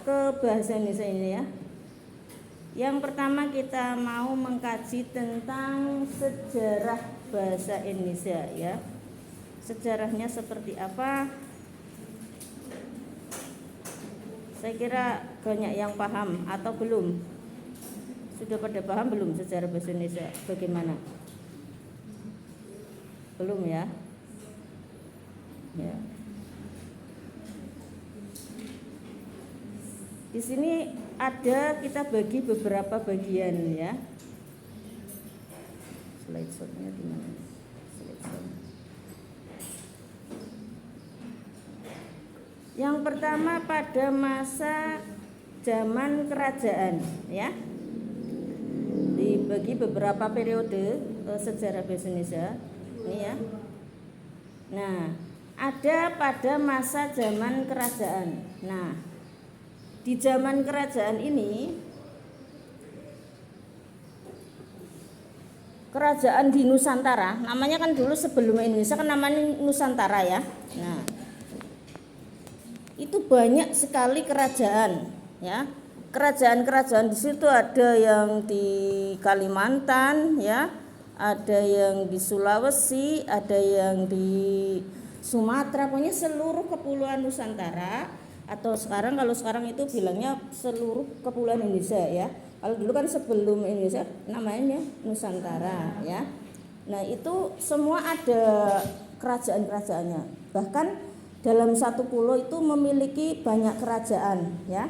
ke bahasa Indonesia ini ya. Yang pertama kita mau mengkaji tentang sejarah bahasa Indonesia ya. Sejarahnya seperti apa? Saya kira banyak yang paham atau belum. Sudah pada paham belum sejarah bahasa Indonesia? Bagaimana? Belum ya? Ya. Di sini ada kita bagi beberapa bagian ya. Slide-nya di mana? Yang pertama pada masa zaman kerajaan ya. Dibagi beberapa periode sejarah bahasa Indonesia ini ya. Nah, ada pada masa zaman kerajaan. Nah, di zaman kerajaan ini kerajaan di Nusantara, namanya kan dulu sebelum Indonesia kan namanya Nusantara ya. Nah, itu banyak sekali kerajaan ya. Kerajaan-kerajaan di situ ada yang di Kalimantan ya, ada yang di Sulawesi, ada yang di Sumatera, pokoknya seluruh kepulauan Nusantara, atau kalau sekarang itu bilangnya seluruh kepulauan Indonesia ya. Kalau dulu kan sebelum Indonesia namanya Nusantara ya. Nah, itu semua ada kerajaan-kerajaannya. Bahkan dalam satu pulau itu memiliki banyak kerajaan ya.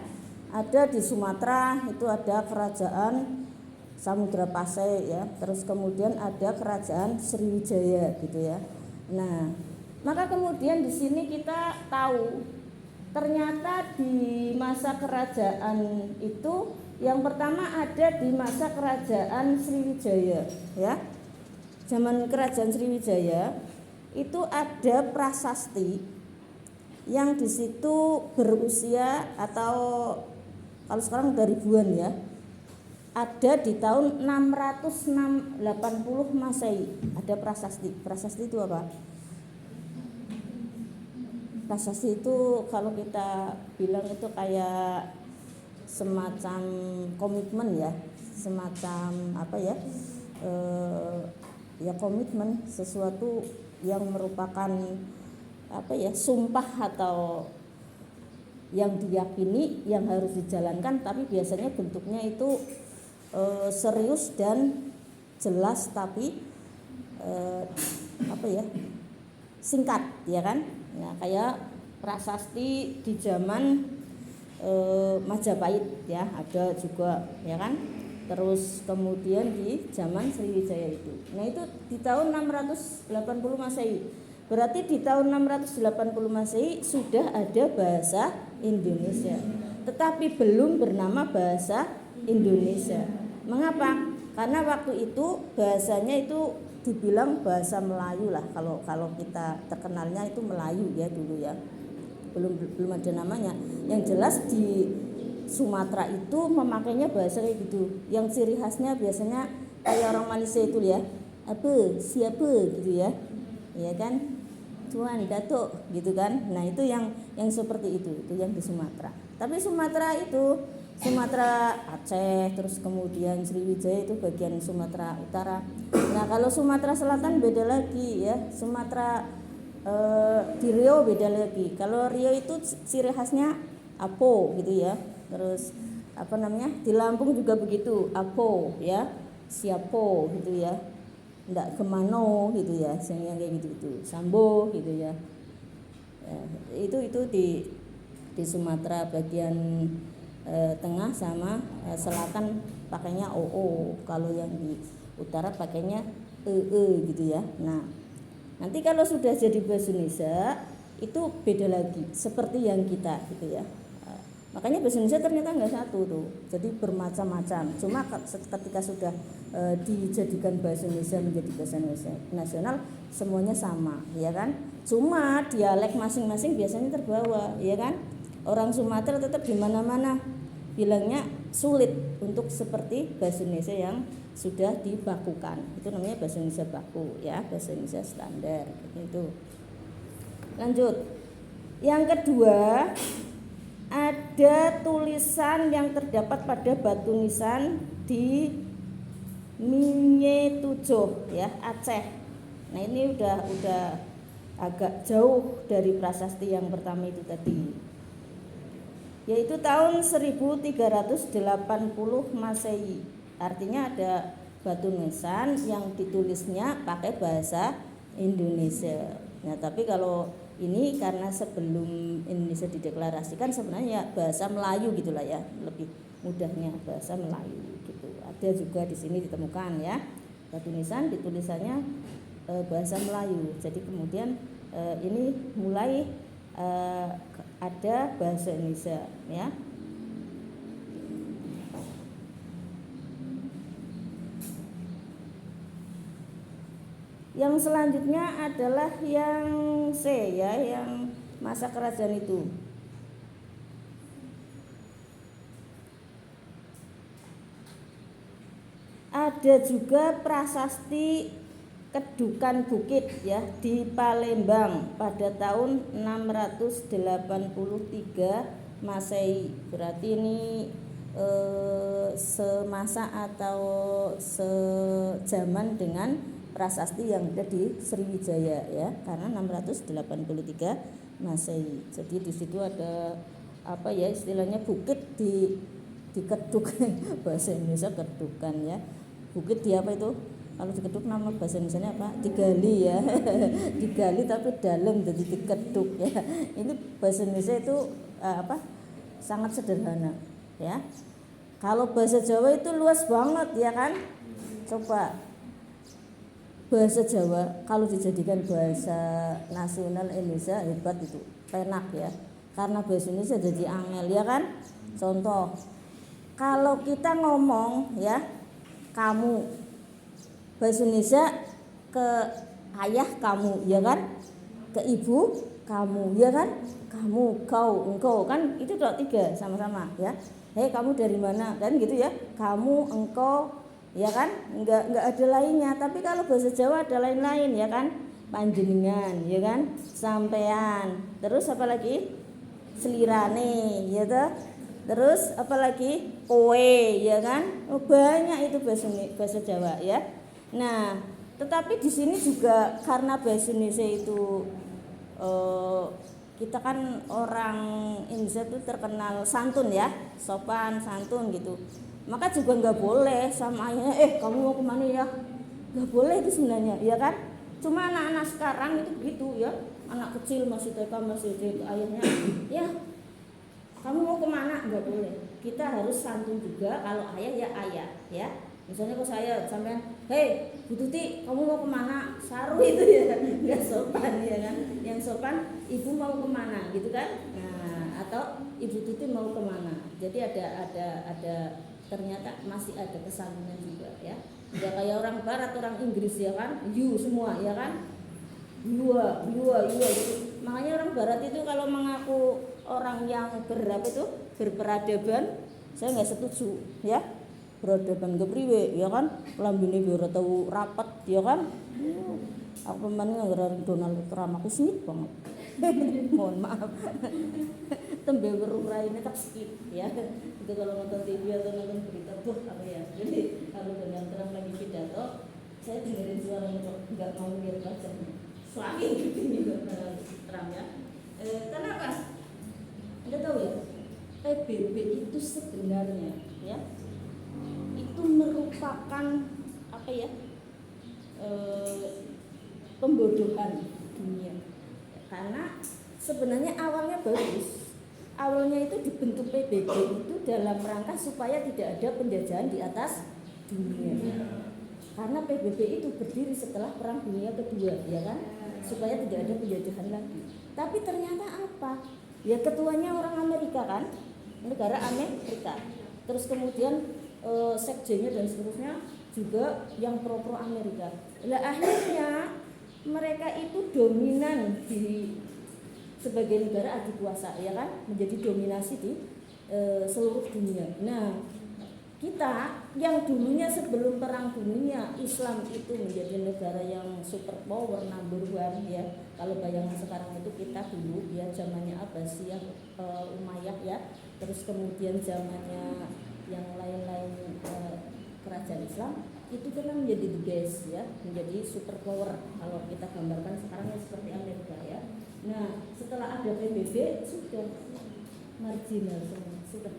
Ada di Sumatera itu ada kerajaan Samudra Pasai ya. Terus kemudian ada kerajaan Sriwijaya gitu ya. Nah, maka kemudian di sini kita tahu ternyata di masa kerajaan itu yang pertama ada di masa kerajaan Sriwijaya ya. Zaman kerajaan Sriwijaya itu ada prasasti yang di situ berusia atau kalau sekarang udah ribuan ya. Ada di tahun 680 Masehi ada prasasti. Prasasti itu apa? Prasasti itu kalau kita bilang itu kayak semacam komitmen ya, semacam apa ya, ya komitmen, sesuatu yang merupakan apa ya, sumpah atau yang diyakini yang harus dijalankan, tapi biasanya bentuknya itu serius dan jelas, tapi apa ya, singkat ya kan. Nah, kayak prasasti di zaman Majapahit ya ada juga ya kan. Terus kemudian di zaman Sriwijaya itu. Nah, itu di tahun 680 Masehi. Berarti di tahun 680 Masehi sudah ada bahasa Indonesia. Tetapi belum bernama bahasa Indonesia. Mengapa? Karena waktu itu bahasanya itu dibilang bahasa Melayu lah, kalau kita terkenalnya itu Melayu ya dulu ya. Belum ada namanya. Yang jelas di Sumatera itu memakainya bahasa kayak gitu. Yang ciri khasnya biasanya kayak orang Malaysia itu ya. Apa? Siapa gitu ya. Ya kan? Tuan, Datuk gitu kan. Nah, itu yang seperti itu yang di Sumatera. Tapi Sumatera itu Sumatera Aceh, terus kemudian Sriwijaya itu bagian Sumatera Utara. Nah, kalau Sumatera Selatan beda lagi ya. Sumatera di Riau beda lagi. Kalau Riau itu ciri khasnya Apo gitu ya. Terus apa namanya? Di Lampung juga begitu, Apo ya. Siapo gitu ya. Ndak kemano gitu ya, yang kayak gitu Sambo gitu ya. Itu di Sumatera bagian tengah sama selatan pakainya OO. Kalau yang di utara pakainya gitu ya. Nah, nanti kalau sudah jadi bahasa Indonesia itu beda lagi seperti yang kita gitu ya. Makanya bahasa Indonesia ternyata nggak satu tuh, jadi bermacam-macam. Cuma ketika sudah dijadikan bahasa Indonesia menjadi bahasa Indonesia nasional, semuanya sama, ya kan? Cuma dialek masing-masing biasanya terbawa, ya kan? Orang Sumatera tetap di mana-mana bilangnya sulit untuk seperti bahasa Indonesia yang sudah dibakukan. Itu namanya bahasa Indonesia baku, ya, bahasa Indonesia standar, gitu. Lanjut. Yang kedua, ada tulisan yang terdapat pada batu nisan di Minye Tujuh ya, Aceh. Nah ini udah agak jauh dari prasasti yang pertama itu tadi, yaitu tahun 1380 Masehi. Artinya ada batu nisan yang ditulisnya pakai bahasa Indonesia. Nah tapi kalau ini karena sebelum Indonesia dideklarasikan sebenarnya bahasa Melayu gitulah ya, lebih mudahnya bahasa Melayu gitu. Ada juga di sini ditemukan ya batu nisan ditulisannya bahasa Melayu. Jadi kemudian ini mulai ada bahasa Indonesia ya. Yang selanjutnya adalah yang C ya, yang masa kerajaan itu. Ada juga prasasti Kedukan Bukit ya di Palembang pada tahun 683 Masehi. Berarti ini semasa atau sejaman dengan prasasti yang ada di Sriwijaya ya, karena 683 Masehi. Jadi di situ ada apa ya istilahnya bukit dikeduk bahasa Indonesia kedukan ya. Bukit di apa itu? Kalau dikeduk nama bahasa Indonesianya apa? Digali ya. Digali tapi dalam jadi dikeduk ya. Ini bahasa Indonesia itu sangat sederhana ya. Kalau bahasa Jawa itu luas banget ya kan? Coba bahasa Jawa kalau dijadikan bahasa nasional Indonesia hebat itu, penak ya. Karena bahasa Indonesia jadi angel ya kan. Contoh, kalau kita ngomong ya kamu, bahasa Indonesia ke ayah kamu ya kan, ke ibu kamu ya kan, kamu, kau, engkau kan itu tiga sama-sama ya. Hei kamu dari mana kan gitu ya, kamu, engkau ya kan, enggak ada lainnya. Tapi kalau bahasa Jawa ada lain-lain ya kan, panjenengan ya kan, sampean, terus apa lagi, selirane ya toh, terus apa lagi, kowe ya kan. Banyak itu bahasa Jawa ya. Nah tetapi di sini juga karena bahasa Indonesia itu kita kan orang Indonesia itu terkenal santun ya, sopan santun gitu. Maka juga nggak boleh sama ayahnya, kamu mau kemana ya? Nggak boleh itu sebenarnya, ya kan? Cuma anak-anak sekarang itu begitu ya, anak kecil masih TK masih SD, ayahnya, ya kamu mau kemana? Nggak boleh. Kita harus santun juga, kalau ayah ya ayah, ya. Misalnya kalau saya sampean, hei Bu Tuti, kamu mau kemana? Saru itu ya, nggak sopan ya kan? Yang sopan, ibu mau kemana gitu kan? Nah, atau Ibu Tuti mau kemana? Jadi ada ternyata masih ada kesantunan juga ya. Tidak kayak orang barat, orang Inggris ya kan, you semua ya kan, you gitu. Makanya orang barat itu kalau mengaku orang yang berperadaban, saya nggak setuju ya. Peradaban kepriwe ya kan, lambene biar tahu rapat ya kan. Aku pemain nggak Donald Trump, aku sengit banget. Mohon maaf. Tembe berurai ini tak skip ya. Itu kalau nonton TV atau nonton berita tuh apa ya. Jadi kalau Donald Trump lagi pidato, saya dengerin suaranya kok nggak mau lihat baca. Suami gitu nih Donald Trump ya. Kenapa? Anda tahu ya? PBB itu sebenarnya ya itu merupakan apa ya? Pembodohan dunia. Karena sebenarnya awalnya bagus. Awalnya itu dibentuk PBB itu dalam rangka supaya tidak ada penjajahan di atas dunia. Karena PBB itu berdiri setelah Perang Dunia Kedua, ya kan? Supaya tidak ada penjajahan lagi. Tapi ternyata apa? Ya ketuanya orang Amerika kan? Negara Amerika. Terus kemudian sekjennya dan seterusnya juga yang pro Amerika. Lah akhirnya mereka itu dominan di sebagai negara adikuasa ya kan, menjadi dominasi di seluruh dunia. Nah kita yang dulunya sebelum perang dunia Islam itu menjadi negara yang super power number one ya. Kalau bayangan sekarang itu kita dulu ya zamannya Abbasiyah, Umayyah ya, terus kemudian zamannya yang lain-lain kerajaan Islam itu kan menjadi the best ya, menjadi super power kalau kita gambarkan sekarang ya seperti Amerika ya. Nah setelah ada PBB sudah marginal semua, sudah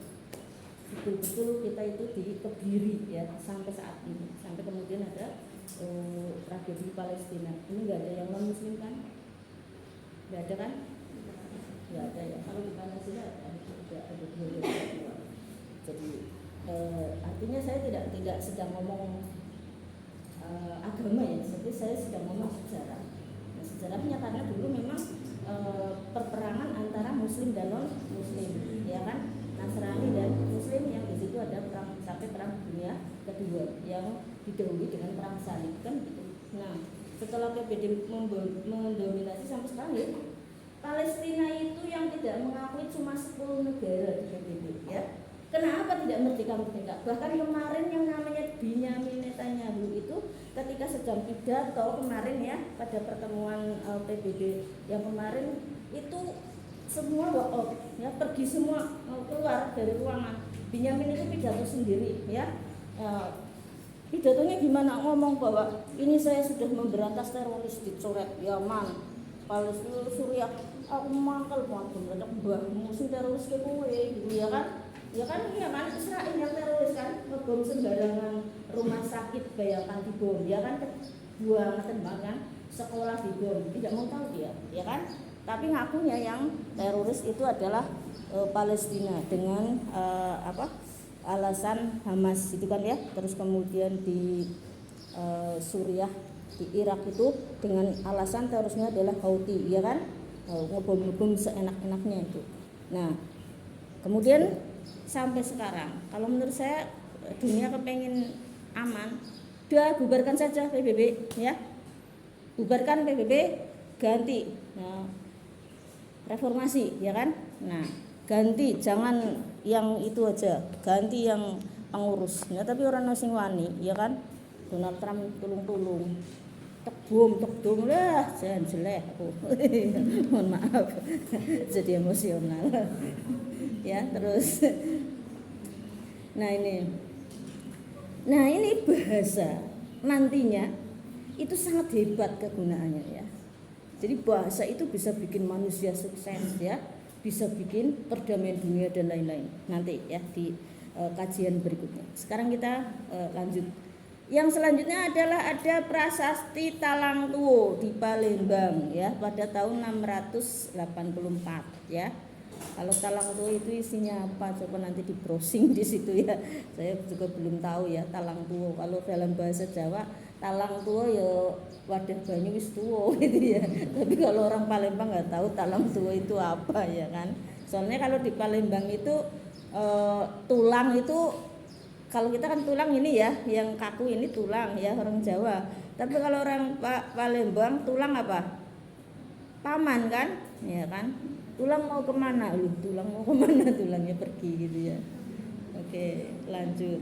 betul-betul kita itu dikebiri ya sampai saat ini, sampai kemudian ada tragedi Palestina. Ini nggak ada yang non muslim kan? Nggak ada kan? Nggak ada ya. Kalau di Palestina ada dua. Jadi artinya saya tidak sedang ngomong agama ya, tapi saya sedang ngomong sejarah. Nah, sejarahnya karena dulu memang perperangan antara muslim dan non muslim ya kan, Nasrani dan Muslim, yang di situ ada perang sampai perang dunia kedua yang didahului dengan perang salib kan gitu. Nah setelah PBB mendominasi sampai sekarang ya, Palestina itu yang tidak mengakui cuma 10 negara di PBB ya. Kenapa tidak merdeka? Bahkan kemarin yang namanya Benyamin Netanyahu itu ketika sedang pidato kemarin ya pada pertemuan PBB yang kemarin itu semua walk out ya, pergi semua keluar dari ruangan. Benyamin itu pidato sendiri ya. Pidatonya gimana, ngomong bahwa ini saya sudah memberantas teroris di coret Yaman, Palestina, Suriah. Aku mangkal banget meledak mbahmu sing teroris ke kowe gitu ya kan. Ya kan Israel yang teroris kan, ngebom sembarangan rumah sakit, bayangkan dibom ya kan, buang tembak kan, sekolah dibom, tidak mau tahu dia ya kan. Tapi ngakunya yang teroris itu adalah Palestina dengan alasan Hamas itu kan ya. Terus kemudian di Suriah, di Irak itu dengan alasan terorisnya adalah Houthi ya kan, ngebom seenak-enaknya itu. Nah kemudian sampai sekarang kalau menurut saya dunia kepengen aman, udah bubarkan saja PBB ya, bubarkan PBB, ganti reformasi ya kan. Nah ganti, jangan yang itu aja, ganti yang pengurus ya, tapi orang sing wani ya kan. Donald Trump tulung-tulung tek bom lah, jangan jelek aku mohon maaf jadi emosional ya. Terus nah ini bahasa nantinya itu sangat hebat kegunaannya ya. Jadi bahasa itu bisa bikin manusia sukses ya, bisa bikin perdamaian dunia dan lain-lain nanti ya di kajian berikutnya. Sekarang kita lanjut. Yang selanjutnya adalah ada prasasti Talang Tuo di Palembang ya pada tahun 684 ya. Kalau Talang Tuo itu isinya apa? Coba nanti di browsing di situ ya. Saya juga belum tahu ya Talang Tuo. Kalau dalam bahasa Jawa Talang Tuo ya wadah banyu wis tuwo gitu ya. Tapi kalau orang Palembang nggak tahu Talang Tuo itu apa ya kan. Soalnya kalau di Palembang itu tulang itu, kalau kita kan tulang ini ya, yang kaku ini tulang ya orang Jawa. Tapi kalau orang Palembang tulang apa? Paman kan, ya kan? Tulang mau kemana? Tulang mau kemana? Tulangnya pergi gitu ya. Oke, lanjut.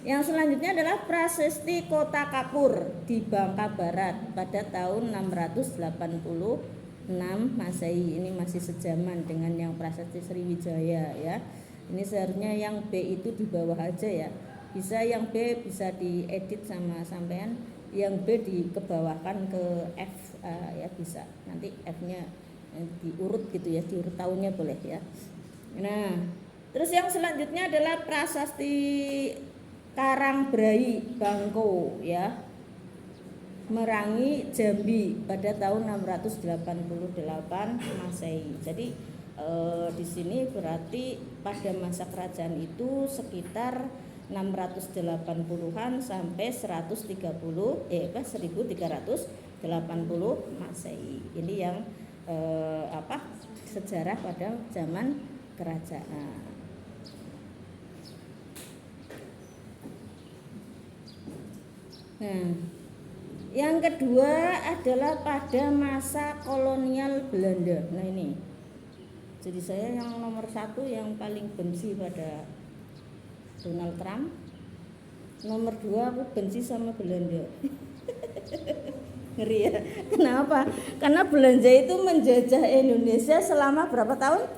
Yang selanjutnya adalah Prasasti Kota Kapur di Bangka Barat pada tahun 686 Masehi. Ini masih sejaman dengan yang Prasasti Sriwijaya ya. Ini seharusnya yang B itu di bawah aja ya. Bisa yang B bisa diedit sama sampean, yang B dikebawahkan ke F ya bisa. Nanti F-nya diurut gitu ya, diurut tahunnya boleh ya. Nah, terus yang selanjutnya adalah Prasasti Karangbrai Bangko ya. Merangi Jambi pada tahun 688 Masehi. Jadi di sini berarti pada masa kerajaan itu sekitar 680-an sampai 1380 Masehi. Ini yang sejarah pada zaman kerajaan. Nah, yang kedua adalah pada masa kolonial Belanda. Nah ini, jadi saya yang nomor 1 yang paling benci pada Donald Trump. Nomor 2 aku benci sama Belanda. Ngeri ya. Kenapa? Karena Belanda itu menjajah Indonesia selama berapa tahun?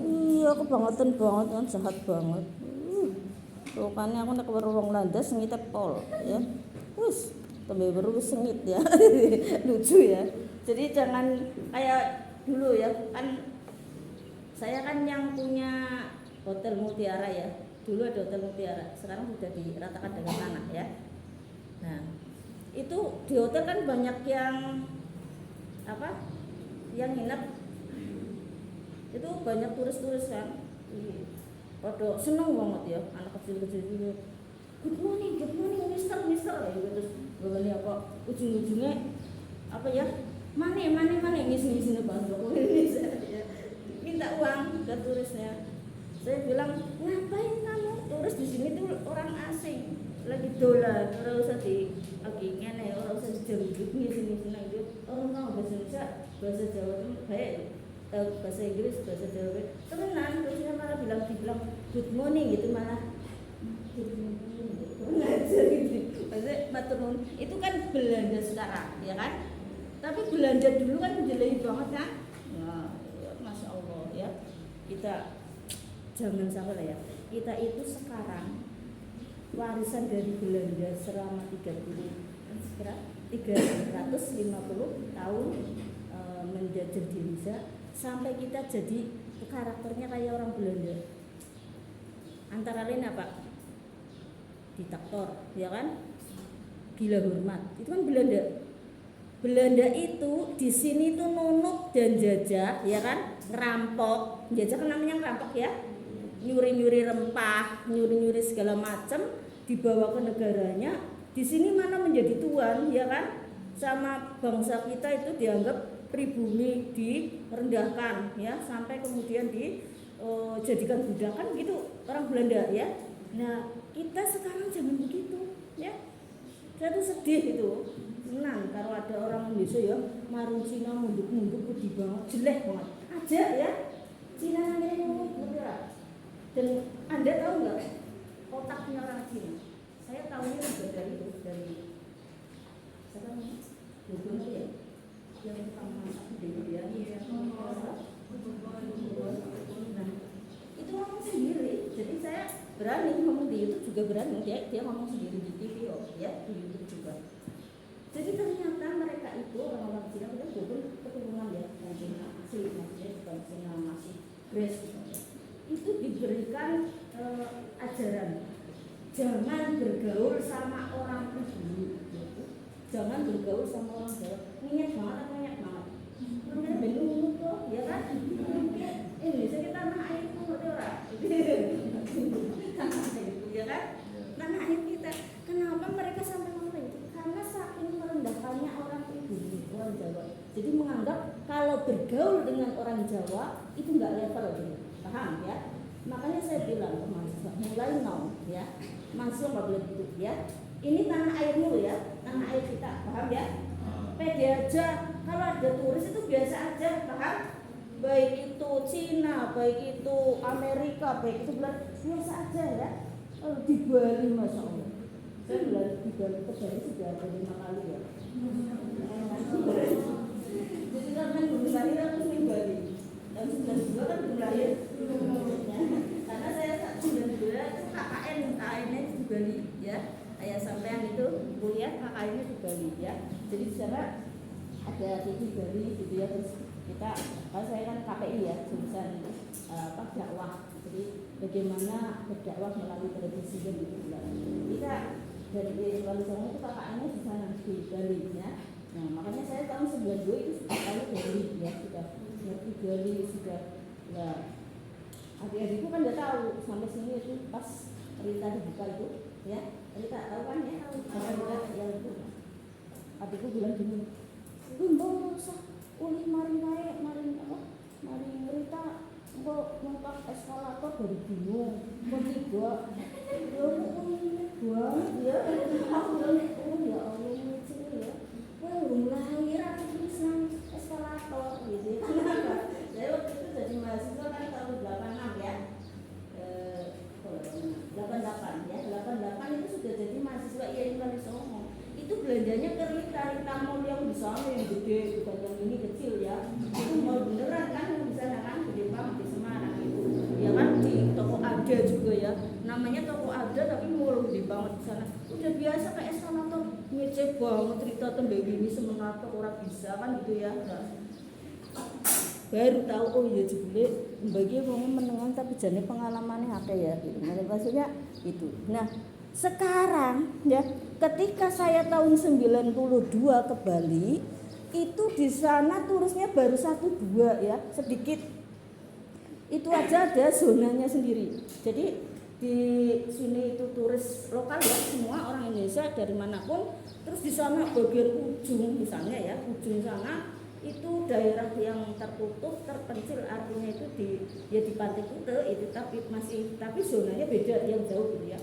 Iya, kebangetan banget kan, jahat banget. Rupanya aku nek weruh wong landas ngitep pol ya. Wis, tambah weruh sengit ya. Lucu ya. Jadi jangan kayak dulu ya, kan saya kan yang punya Hotel Mutiara ya. Dulu ada Hotel Mutiara, sekarang sudah diratakan dengan tanah ya. Nah, itu di hotel kan banyak yang yang nginep. Itu banyak turis-turis kan. Pada seneng banget ya, anak kecil-kecil juga. Good morning, mister ya, terus gimana apa ujung-ujungnya Mane ngisi-ngisi bahasa Indonesia ya. Minta uang ke turisnya. Saya bilang, ngapain kamu? Turis di sini tuh orang asing, lagi dolar, orang usah lagi ngene, orang usah dijemput ngisi-ngisi gitu. Orang tahu bahasa Indonesia, bahasa Jawa itu baik, tahu bahasa Inggris, bahasa Jawa. Temenan, terusnya malah dibilang good morning gitu malah. Ngajar gitu. Maksudnya maturnuun itu kan Belanda sekarang, ya kan? Tapi Belanda dulu kan menjelajahi banget kan? Nah, ya, Masya Allah ya. Kita jangan sampai lah ya. Kita itu sekarang warisan dari Belanda selama 350 tahun menjajah di Indonesia sampai kita jadi karakternya kayak orang Belanda. Antara lain apa? Diktator, ya kan? Gila hormat. Itu kan Belanda. Belanda itu di sini tuh nunuk dan jajah, ya kan? Ngerampok. Jajah kan namanya ngerampok ya. Nyuri-nyuri rempah, nyuri-nyuri segala macam dibawa ke negaranya. Di sini mana menjadi tuan, ya kan? Sama bangsa kita itu dianggap pribumi, direndahkan, ya, sampai kemudian dijadikan budak kan gitu orang Belanda ya. Nah, kita sekarang jangan begitu, ya. Saya tuh sedih itu. Senang kalau ada orang Indonesia ya marung Cina munduk-munduk pedih banget, jelek banget. Aja ya. Cina ini ngomong dan Anda tahu nggak otaknya orang Cina? Saya tahunya juga dari siapa namanya? Gubernur ya, yang tukang masak di dia. Nah, itu ngomong sendiri. Jadi saya berani ngomong di YouTube juga berani. Dia ngomong sendiri di TV ya, di YouTube juga. Jadi ternyata mereka itu orang-orang Cina itu keturunan ya, yang Cina asli, maksudnya bukan Cina masih Grace itu diberikan ajaran jangan bergaul sama orang pribumi, jangan bergaul sama orang Jawa. Minyak banget. Namanya belum tuh, ya kan? Indonesia kita tanah airku ngerti ora? Tanah airku, ya kan? Tanah air kita. Kenapa mereka sampai ngomong itu? Karena saking merendahkannya orang pribumi, orang Jawa. Jadi menganggap kalau bergaul dengan orang Jawa itu enggak level gitu. Paham ya? Makanya saya bilang ke mahasiswa, mulai now ya, mahasiswa nggak boleh gitu ya. Ini tanah airmu ya, tanah air kita, paham ya? Pede aja, kalau ada turis itu biasa aja, paham? Baik itu Cina, baik itu Amerika, baik itu biasa aja ya. Di Bali Masya Allah, saya bilang di Bali ke Bali sudah ada 5 kali ya. Jadi kan belum lahir aku di Bali. Yang 92 kan belum lahir. Karena saya 92 KKN-nya di Bali ya. Ayah sampean itu kuliah KKN-nya di Bali ya. Jadi di sana ada TV Bali gitu ya, terus kita saya kan KPI ya, jurusan dakwah. Jadi bagaimana berdakwah melalui televisi dan gitu. Kita dari Wali Songo itu KKN-nya di sana di Bali ya. Nah, makanya saya tahun 92 itu sudah tahu Bali ya, sudah ngerti Bali sudah ya. Adik-adikku kan udah tahu sampai sini itu pas cerita dibuka itu ya. Cerita tahu kan ya, tahu yang itu. Adikku bilang gini, "Mbok usah uli maring cerita mbok numpak eskalator dari bingung, mbok tiba yo banget ya. Aku bilang, "Oh ya Allah, lucu ya. Wah, lahir aku terus nang eskalator gitu." Saya waktu itu jadi mahasiswa kan tahun 86 ya. namanya toko ada tapi mall di banget di sana. Udah biasa kayak eskalator ngece banget cerita tentang Dewi ini semenato orang bisa kan gitu ya. Baru tahu oh ya jebule bagi wong menengan tapi jane pengalamannya akeh ya gitu. Maksudnya itu. Nah, sekarang ya ketika saya tahun 92 ke Bali itu di sana turisnya baru 1-2 ya, sedikit. Itu aja ada zonanya sendiri. Jadi di sini itu turis lokal ya, semua orang Indonesia dari manapun. Terus di sana bagian ujung misalnya ya, ujung sana itu daerah yang tertutup, terpencil, artinya itu di Pantai Kute itu tapi zonanya beda yang jauh gitu ya.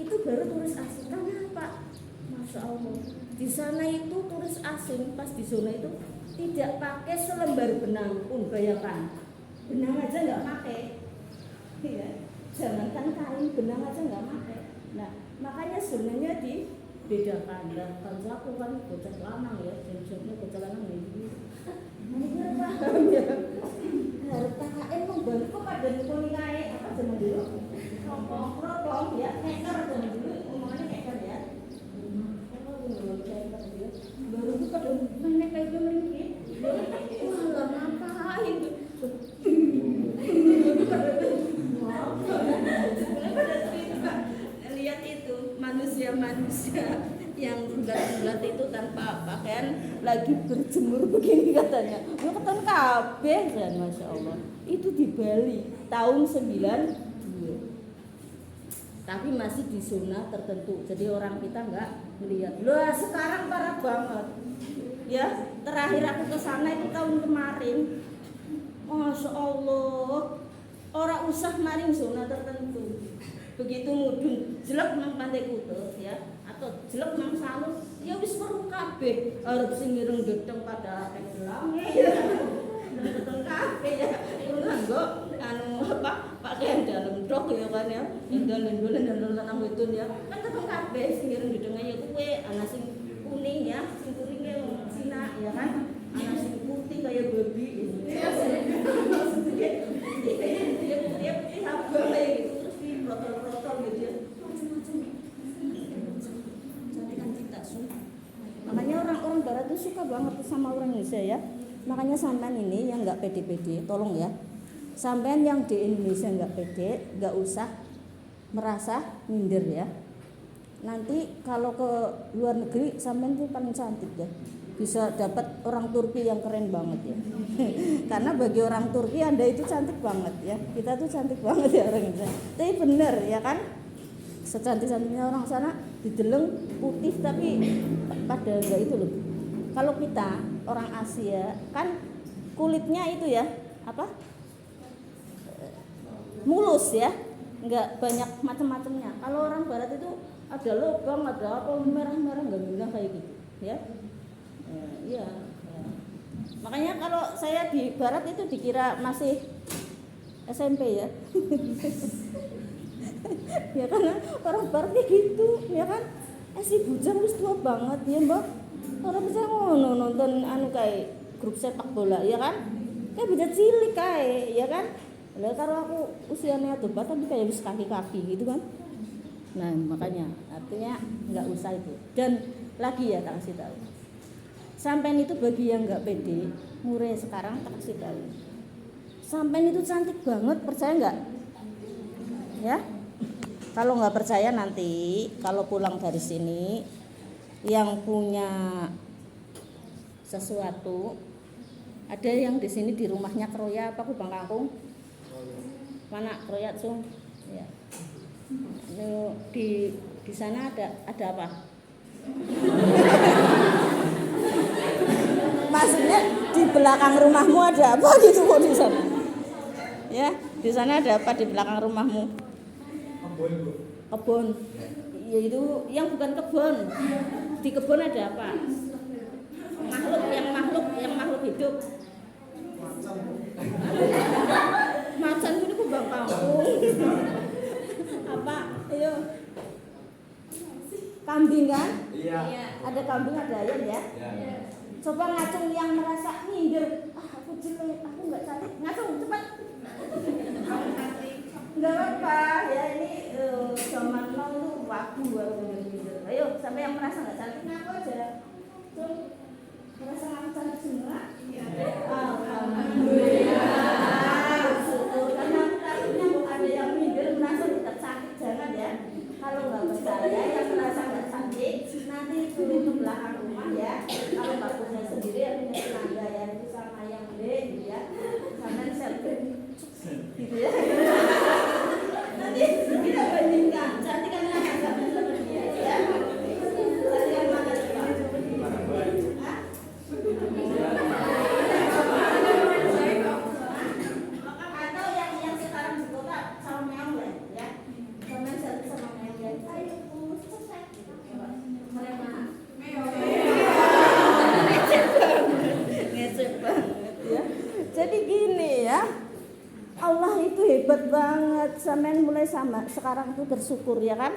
Itu baru turis asing. Kenapa? Masya Allah. Di sana itu turis asing pas di zona itu tidak pakai selembar benang pun, bayangkan. Benang aja nggak pakai. Ya. Jangankan kain, benang aja nggak pakai. Nah, makanya zonanya dibedakan. Dan kalau aku kan bocah lanang ya, jam-jamnya bocah lanang ini. Bener paham ya. Harus KKN membantu pada kuningae apa zaman dulu. Rokok ya, keker zaman dulu omongannya keker ya. Baru itu pada menek kayak gini. Wah, ngapain? Lihat itu manusia yang bulat-bulat itu tanpa pakaian lagi berjemur begini katanya. Mau ketemu kabeh dan Masya Allah. Itu di Bali tahun 92. Tapi masih di zona tertentu. Jadi orang kita nggak melihat. Loh, sekarang parah banget. Ya, terakhir aku ke sana itu tahun kemarin. Masya Allah. Orang usah maring zona tertentu. Begitu mudun jelek nang Pantai Kute ya atau jelek nang Salus ya wis weruh kabeh arep sing ireng gedeng pada kegelange dateng kabeh ya nganggo anu apa pakaian dalam tok ya kan ya ndol-ndol nang wedun ya kan ketemu kabeh sing ireng gedeng ya kuwe ana sing kuning ya sing kuninge wong Cina ya kan ana sing putih kayak babi dia abang kayak gitu terus di protol gitu ya macam-macam cantikan kita makanya orang-orang barat tuh suka banget sama orang Indonesia ya. Makanya sampean ini yang nggak pede-pede tolong ya, sampean yang di Indonesia nggak pede nggak usah merasa minder ya. Nanti kalau ke luar negeri sampean tuh paling cantik ya, bisa dapat orang Turki yang keren banget ya. Karena bagi orang Turki Anda itu cantik banget ya. Kita tuh cantik banget ya orang Indonesia. Tapi bener ya kan? Secantik-cantiknya orang sana dideleng putih tapi pada enggak itu loh. Kalau kita orang Asia kan kulitnya itu ya, apa? Mulus ya. Enggak banyak macam-macamnya. Kalau orang barat itu ada lubang, ada apa merah-merah enggak bilang kayak gitu ya. Iya. Makanya kalau saya di barat itu dikira masih SMP ya. Ya karena orang barat kayak gitu, ya kan? Si bujang wis tua banget ya, Mbak. Orang bisa ngono nonton anu kayak grup sepak bola, ya kan? Kayak bocah cilik kayak, ya kan? Lah karo aku usianya tuh tapi kayak wis kaki-kaki gitu kan. Nah, makanya artinya enggak usah itu. Dan lagi ya tak kasih tahu. Sampean itu bagi yang nggak pede, mulai sekarang tak kasih tahu. Sampean itu cantik banget, percaya nggak? Ya, kalau nggak percaya nanti kalau pulang dari sini, yang punya sesuatu, ada yang di sini di rumahnya Kroya apa Kubang Kangkung? Mana Kroya Sung? Ya, di sana ada apa? Maksudnya di belakang rumahmu ada apa gitu kok di sana? Ya, di sana ada apa di belakang rumahmu? Kebun. Ya itu yang bukan kebun. Di kebun ada apa? Makhluk hidup. Macan itu Kubang Kangkung. Apa? Ayo. Kambing kan? Iya. Ada kambing, ada ayam ya? Iya. Coba ngacung yang merasa minder, aku jelek, aku nggak cantik, ngacung cepat. Nggak apa-apa ya ini zaman now itu wagu minder. Ayo, sampai yang merasa nggak cantik ngaku aja. Tuh, merasa nggak cantik semua? Iya. Alhamdulillah. Syukur. Karena takutnya ada yang minder merasa tidak cantik, jangan ya. Kalau nggak percaya yang merasa nggak cantik, nanti turun ke belakang rumah ya. Kalau bagusnya sendiri yang punya tenaga ya itu sama yang B gitu ya. Sampai selfie gitu ya. Nanti kita bandingkan cantik kan mana sama dia ya. Cantik mana dia? Atau yang sekarang di kota sama meong ya. Sama selfie sama meong ya. Ayo selesai. Mereka ngecek banget ya. Jadi gini ya. Allah itu hebat banget, sampean mulai sama sekarang itu bersyukur ya kan?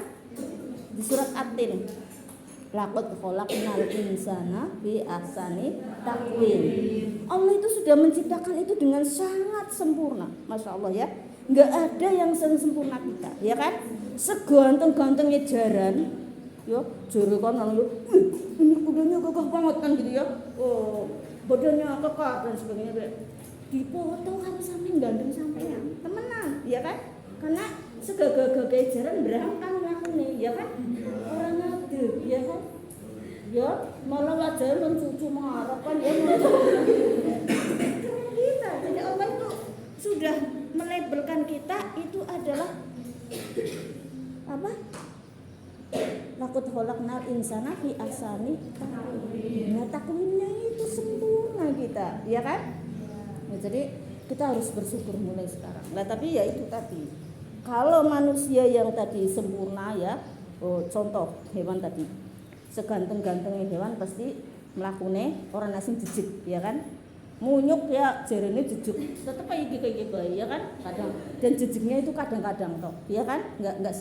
Di surat At-Tin. Laqad khalaqnal insana fi ahsani taqwim. Allah itu sudah menciptakan itu dengan sangat sempurna. Masya Allah ya. Enggak ada yang sempurna kita, ya kan? Seganteng-gantengnya jaran, yo, jare kan ini kudanya gagah banget kan gitu ya. Oh, badannya kekar dan sebagainya. Dipoto karo sampean gandeng sampean temenan ya kan, karena segagah-gagah jaran berangkat ngakune ya kan, orang ngadeg ya kan ya, malah wajah cucu marah kan ya kita. Jadi Allah itu sudah melabelkan kita itu adalah apa, laqad khalaqnal insana fi ahsani taqwim. Nah, takwimnya itu sempurna kita ya kan. Nah, jadi kita harus bersyukur mulai sekarang. Nah, tapi ya itu tadi. Kalau manusia yang tadi sempurna ya, contoh hewan tadi. Seganteng-gantengnya hewan pasti melakukannya orang asing jejik, ya kan? Munyuk ya jarene jejik. Tetep aja kayak bayi ya kan? Kadang dan jejiknya itu kadang-kadang toh, ya kan? Enggak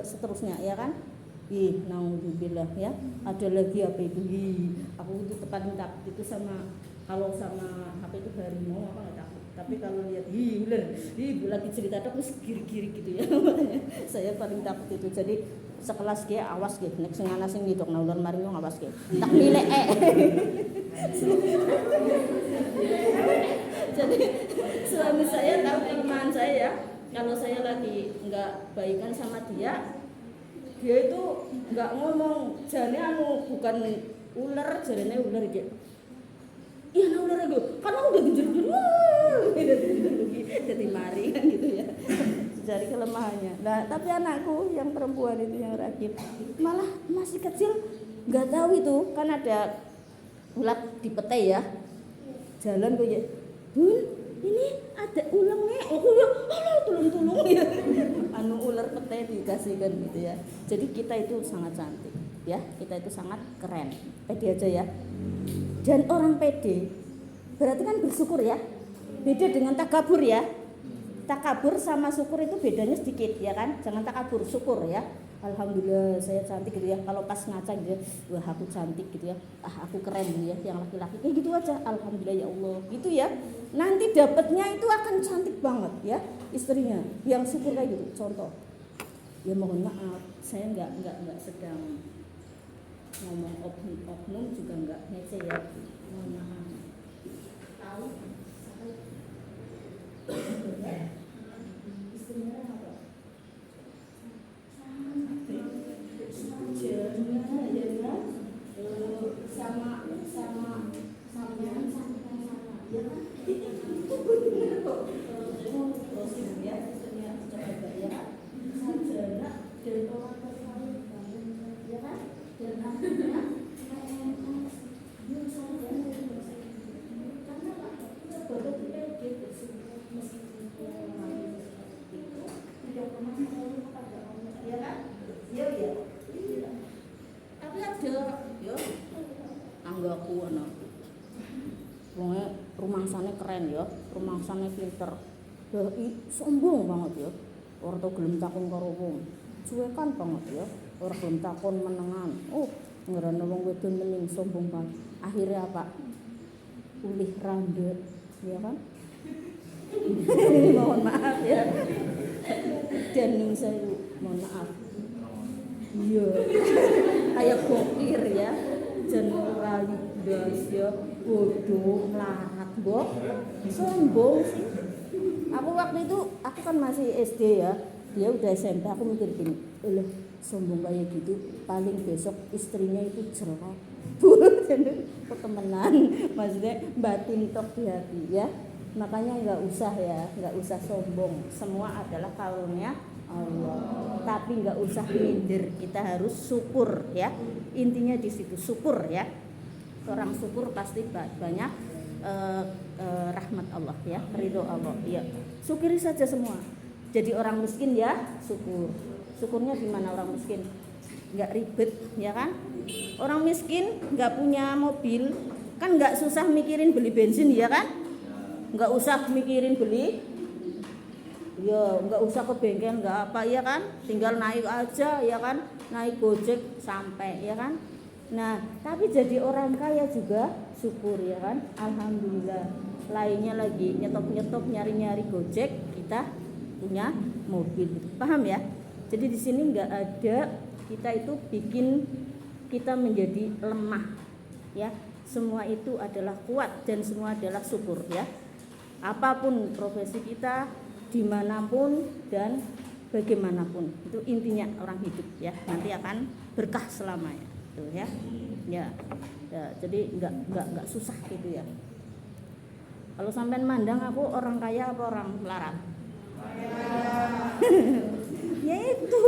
seterusnya, ya kan? Ih, naudzubillah ya. Ada lagi apa itu? Aku itu paling takut itu sama, kalau sama apa itu harimau apa nggak takut, tapi kalau lihat ular, lagi cerita terus kiri-kiri gitu ya. Makanya saya paling takut itu. Jadi sekelas ge awas ge, nek sing ana sing ngidok nang ular maring awas ge. Tak milih Jadi suami saya tahu kelemahan saya ya. Kalau saya lagi nggak baikan sama dia itu nggak ngomong jane bukan ular, jarene ular gitu. Iya, nah ular itu karena udah genjer-genjer jadi mari kan gitu ya. Jadi kelemahannya. Nah, tapi anakku yang perempuan itu yang ragil malah masih kecil nggak tahu itu kan ada ulat di petai ya. Jalan gue ya, Bun, ini ada ulangnya. Oh ya, tulung-tulung ya. Anu ular petai dikasihkan gitu ya. Jadi kita itu sangat cantik ya, kita itu sangat keren. Pede aja ya. Dan orang pede berarti kan bersyukur ya. Beda dengan takabur ya. Takabur sama syukur itu bedanya sedikit ya kan. Jangan takabur, syukur ya. Alhamdulillah saya cantik gitu ya. Kalau pas ngaca gitu ya, wah aku cantik gitu ya. Ah aku keren gitu ya. Yang laki-laki kayak gitu aja. Alhamdulillah ya Allah gitu ya. Nanti dapatnya itu akan cantik banget ya istrinya. Yang syukur kayak gitu. Contoh. Ya mohon maaf, saya enggak sedang ngomong oknum juga enggak ngece ya. Mohon maaf. Tahu istrinya apa? Tapi ada ya anggaku ana. Wonge rumangsane keren ya, rumangsane pinter. Ya sombong banget ya. Ora tau gelem takon karo wong. Cuekan banget ya, ora gelem takon menengan. Oh, ngerane wong wedon mending sombong banget. Akhirnya apa? Ulih rambut, ya kan? Mohon maaf ya. Dan saya mohon maaf. Iya. Kayak bokir ya. Jan rayu blas ya. Bodoh melarat, Mbok. Sombong sih. Aku waktu itu aku kan masih SD ya. Dia udah SMP, aku mikir gini, "Loh, sombong kayak gitu, paling besok istrinya itu cerai." Ketemenan, maksudnya batin tok di hati ya. Makanya nggak usah sombong. Semua adalah karunia Allah. Tapi nggak usah minder. Kita harus syukur ya. Intinya di situ syukur ya. Orang syukur pasti banyak rahmat Allah ya, ridho Allah ya. Syukuri saja semua. Jadi orang miskin ya syukur. Syukurnya gimana orang miskin? Nggak ribet ya kan? Orang miskin nggak punya mobil kan nggak susah mikirin beli bensin ya kan? Nggak usah mikirin beli, ya nggak usah ke bengkel nggak apa ya kan? Tinggal naik aja ya kan? Naik Gojek sampai ya kan? Nah tapi jadi orang kaya juga syukur ya kan? Alhamdulillah. Lainnya lagi nyetop nyari Gojek, kita punya mobil, paham ya? Jadi di sini nggak ada kita itu bikin kita menjadi lemah ya. Semua itu adalah kuat dan semua adalah syukur ya. Apapun profesi kita, dimanapun dan bagaimanapun, itu intinya orang hidup ya. Nanti akan berkah selamanya, tuh ya. Ya, jadi nggak susah gitu ya. Kalau sampean mandang aku orang kaya apa orang melarat? Ya itu,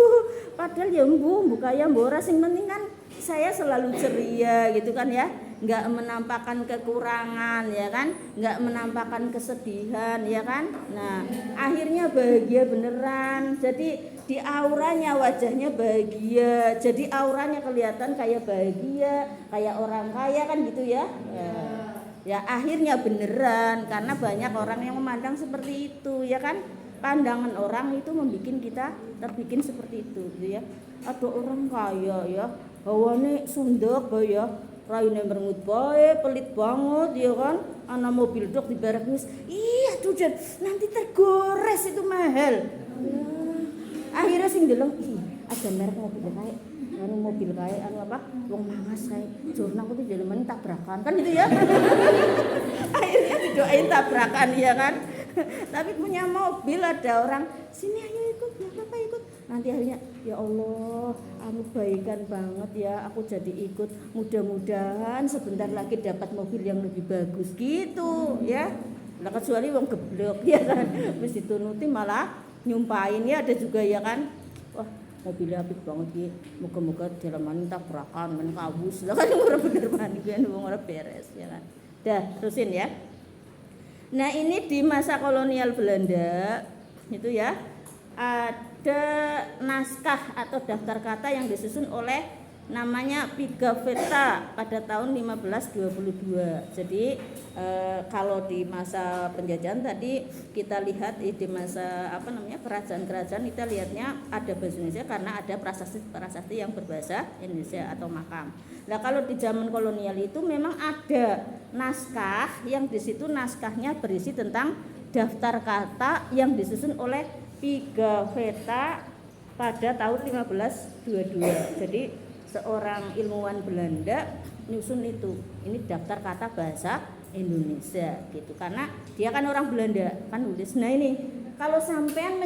padahal ya mbu kaya mbora, sing penting kan saya selalu ceria gitu kan ya, nggak menampakkan kekurangan ya kan, nggak menampakkan kesedihan ya kan. Nah akhirnya bahagia beneran, jadi di auranya wajahnya bahagia, jadi auranya kelihatan kayak bahagia, kayak orang kaya kan gitu ya. Ya akhirnya beneran, karena banyak orang yang memandang seperti itu ya kan. Pandangan orang itu membuat kita terbikin seperti itu gitu ya. Ada orang kaya ya, hawane sunduk ya, raine merengut bae, pelit banget ya kan. Ana mobil dok dibarek wis. Iya tuh Jan, nanti tergores itu mahal. Akhirnya sing deleng, ada merek mobil kayak mobil kayak apa? Wong mangas kae. Jurna aku tuh jeleman tabrakan kan gitu ya. Akhirnya didoain tabrakan ya kan. Tapi punya mobil, ada orang sini ayo ikut ya Bapak ikut, nanti akhirnya ya Allah kamu baikan banget ya, aku jadi ikut, mudah-mudahan sebentar lagi dapat mobil yang lebih bagus gitu ya. Lah kecuali wong geblok ya kan, wis ditunuti malah nyumpahin ya. Ada juga ya kan, wah mobilnya apik banget iki, muga-muga jalanan tabrakan men kawus lah kan. Ora bener banget kan, wong ora beres ya kan. Dah terusin ya. Nah ini di masa kolonial Belanda itu ya, ada naskah atau daftar kata yang disusun oleh namanya Pigafetta pada tahun 1522. Jadi kalau di masa penjajahan tadi kita lihat di masa kerajaan-kerajaan, kita lihatnya ada bahasa Indonesia karena ada prasasti yang berbahasa Indonesia atau makam. Nah kalau di zaman kolonial itu memang ada naskah yang di situ naskahnya berisi tentang daftar kata yang disusun oleh Pigafetta pada tahun 1522. Jadi seorang ilmuwan Belanda nyusun itu, ini daftar kata bahasa Indonesia gitu, karena dia kan orang Belanda kan nulis. Nah ini kalau sampean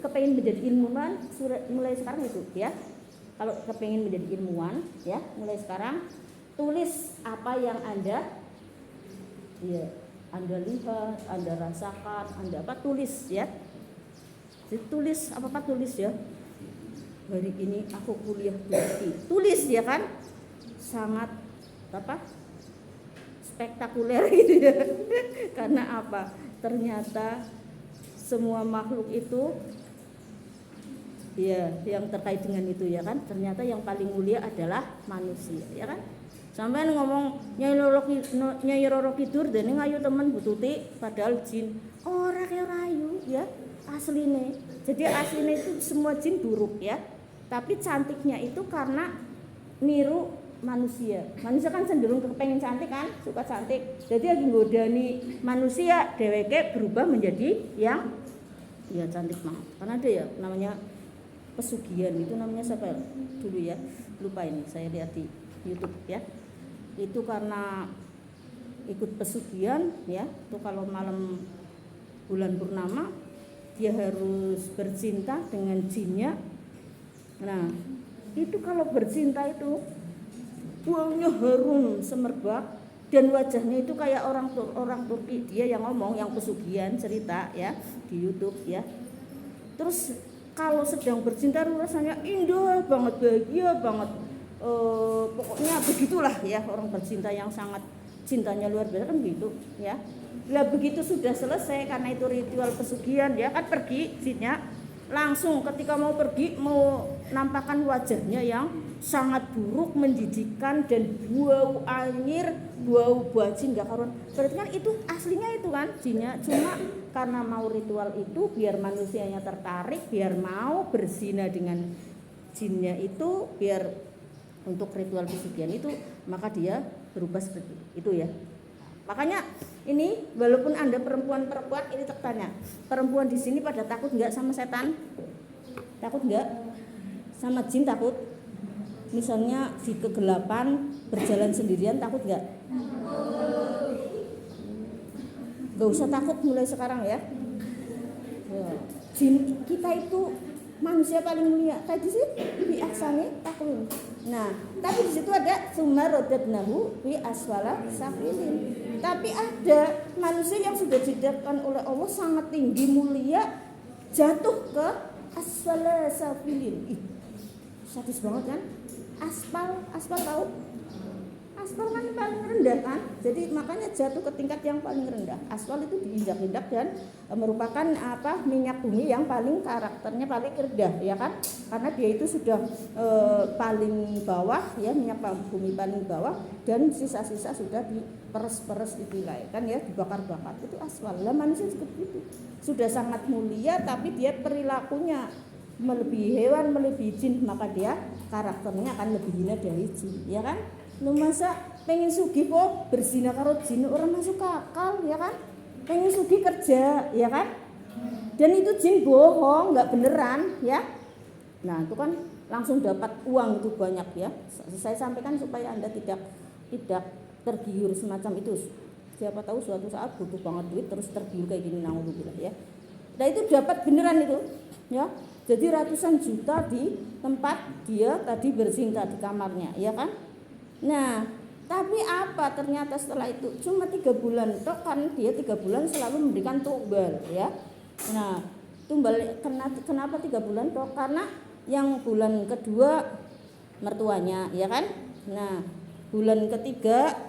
kepengin menjadi ilmuwan mulai sekarang itu ya, kalau kepengin menjadi ilmuwan ya mulai sekarang tulis apa yang Anda lihat, Anda rasakan, Anda tulis ya. Jadi tulis tulis ya. Hari ini aku kuliah tulis ya kan, sangat spektakuler gitu ya. Karena apa? Ternyata semua makhluk itu ya yang terkait dengan itu ya kan, ternyata yang paling mulia adalah manusia ya kan. Sampai ngomong Nyai Roro Kidul dene ayu temen bututi, padahal jin ora kaya rayu ya asline. Jadi asline itu semua jin buruk ya. Tapi cantiknya itu karena niru manusia. Manusia kan cenderung kepengen cantik kan, suka cantik. Jadi lagi nggodani manusia, dheweke berubah menjadi yang ya cantik banget. Karena ada ya namanya pesugihan itu namanya siapa dulu ya, lupa ini, saya lihat di YouTube ya. Itu karena ikut pesugihan ya, itu kalau malam bulan purnama dia harus bercinta dengan jinnya. Nah itu kalau bercinta itu buangnya harum semerbak dan wajahnya itu kayak orang Turki, dia yang ngomong, yang pesugihan cerita ya di YouTube ya. Terus kalau sedang bercinta rasanya indah banget, bahagia banget, pokoknya begitulah ya, orang bercinta yang sangat cintanya luar biasa kan gitu ya. Lah begitu sudah selesai, karena itu ritual pesugihan ya kan, pergi jinnya langsung ketika mau pergi, mau nampakkan wajahnya yang sangat buruk, menjijikkan dan bau anyir, bau bajing gak karuan. Berarti kan itu aslinya itu kan jinnya, cuma karena mau ritual itu biar manusianya tertarik, biar mau berzina dengan jinnya itu, biar untuk ritual pesugihan itu, maka dia berubah seperti itu ya. Makanya ini walaupun Anda perempuan-perempuan, ini tertanya, perempuan di sini pada takut nggak sama setan? Takut nggak? Sama jin takut? Misalnya di kegelapan berjalan sendirian takut nggak? Nggak usah takut mulai sekarang ya. Jin kita itu manusia paling mulia. Tadi sih bi aksane taklum. Nah, tapi di situ ada sumarodadnahu bi aswala safilin. Tapi ada manusia yang sudah diciptakan oleh Allah sangat tinggi mulia, jatuh ke aswala safilin. Sadis banget kan? Aspal tahu? Aspal kan paling rendah kan, jadi makanya jatuh ke tingkat yang paling rendah. Aspal itu diinjak-injak dan merupakan minyak bumi yang paling karakternya paling rendah ya kan, karena dia itu sudah paling bawah ya, minyak bumi paling bawah, dan sisa-sisa sudah diperes-peres itu kan ya, dibakar-bakar, itu aspal. Lah manusia seperti itu sudah sangat mulia, tapi dia perilakunya melebihi hewan, melebihi jin, maka dia karakternya akan lebih hina dari jin ya kan. Lu masa pengen sugih kok berzina karo jin, orang masuk akal ya kan. Pengen sugih kerja ya kan, dan itu jin bohong, nggak beneran ya. Nah itu kan langsung dapat uang itu banyak ya. Saya sampaikan supaya Anda tidak tergiur semacam itu. Siapa tahu suatu saat butuh banget duit terus tergiur kayak gini, naudzubillah ya. Nah itu dapat beneran itu ya. Jadi ratusan juta di tempat dia tadi berzinta di kamarnya ya kan. Nah tapi apa ternyata setelah itu cuma 3 bulan toh, kan dia 3 bulan selalu memberikan tumbal ya. Nah tumbal kenapa 3 bulan toh, karena yang bulan kedua mertuanya ya kan. Nah bulan ketiga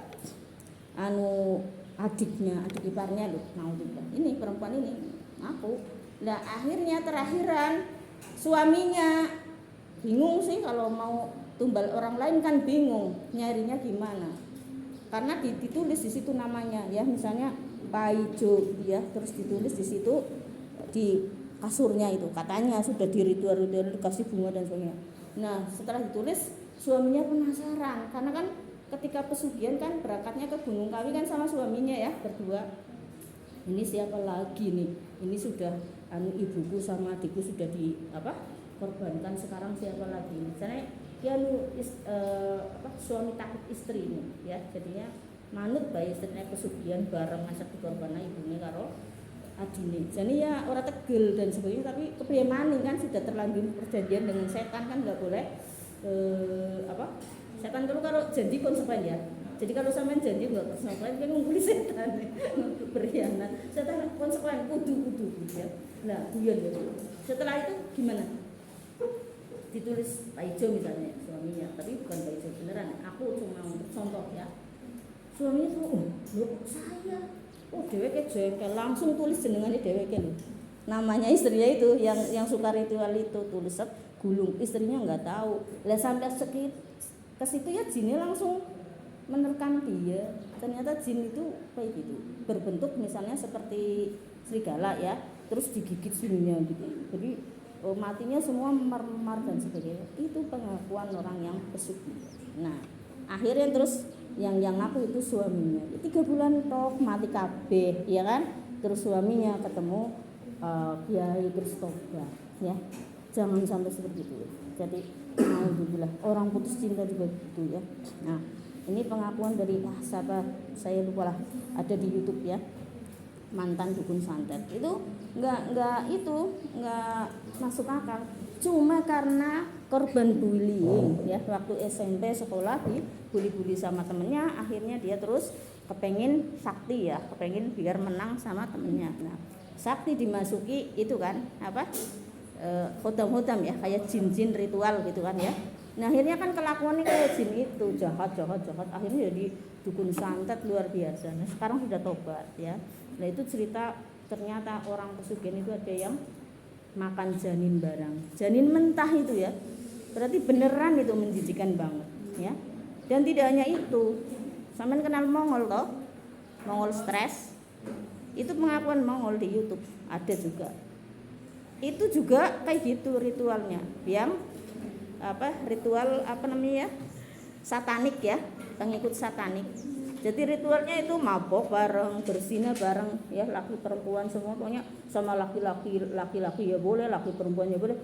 adik iparnya loh, ini perempuan ini aku. Nah akhirnya terakhiran suaminya bingung sih, kalau mau tumbal orang lain kan bingung nyarinya gimana, karena ditulis di situ namanya ya, misalnya Paijo ya, terus ditulis di situ di kasurnya itu, katanya sudah di ritual dikasih bunga dan sebagainya. Nah setelah ditulis suaminya penasaran, karena kan ketika pesugihan kan berangkatnya ke Gunung Kawi kan sama suaminya ya berdua. Ini siapa lagi nih? Ini sudah ibuku sama adikku sudah korbankan, sekarang siapa lagi? Misalnya dia suami takut istri ini ya, jadinya manut bae istrinya pesugihan bareng ngajak dikorbankan ibunya karo adine. Jadi ya orang tegel dan sebagainya, tapi kepriye maning kan sudah terlanjur perjanjian dengan setan kan nggak boleh setan kalau janji konsekuen ya. Jadi kalau sampean janji nggak konsekuen kan ngumpuli setan berkhianat. Setan konsekuen kudu gitu ya. Nah, guyon ya. Setelah itu gimana? Ditulis Paijo misalnya suaminya, tapi bukan Paijo beneran. Aku cuma untuk contoh ya. Suaminya tuh, saya dheweke jengkel, langsung tulis jenengane dheweke lho. Namanya istrinya itu yang suka ritual itu, tulis gulung, istrinya nggak tahu. Lah sampai ke situ ya jinnya langsung menerkam dia. Ternyata jin itu kayak gitu, berbentuk misalnya seperti serigala ya, terus digigit sininya gitu. Jadi matinya semua memar-memar dan sebagainya. Itu pengakuan orang yang pesugihan. Nah akhirnya terus yang ngaku itu suaminya. 3 bulan toh mati kabeh ya kan. Terus suaminya ketemu Kiai Kristoba ya. Jangan sampai seperti itu. Jadi alhamdulillah orang putus cinta juga gitu ya. Nah, ini pengakuan dari siapa saya lupa lah, ada di YouTube ya, mantan dukun santet. Itu nggak masuk akal. Cuma karena korban bullying ya, waktu SMP sekolah dibully-bully sama temennya, akhirnya dia terus kepengin sakti ya, kepengin biar menang sama temennya. Nah, sakti dimasuki itu kan apa? Hodam-hodam ya, kayak jin-jin ritual gitu kan ya. Nah, akhirnya kan kelakuannya kayak jin itu, jahat, akhirnya jadi dukun santet luar biasa. Nah, sekarang sudah tobat ya. Nah, itu cerita ternyata orang pesugihan itu ada yang makan janin barang, janin mentah itu ya. Berarti beneran itu menjijikan banget ya. Dan tidak hanya itu, sampean kenal Mongol toh? Mongol stres. Itu pengakuan Mongol di YouTube ada juga. Itu juga kayak gitu ritualnya, yang ritual satanik ya, pengikut satanik. Jadi ritualnya itu mabok bareng, berzina bareng ya, laki perempuan semua, pokoknya sama laki-laki ya boleh, laki perempuan ya boleh,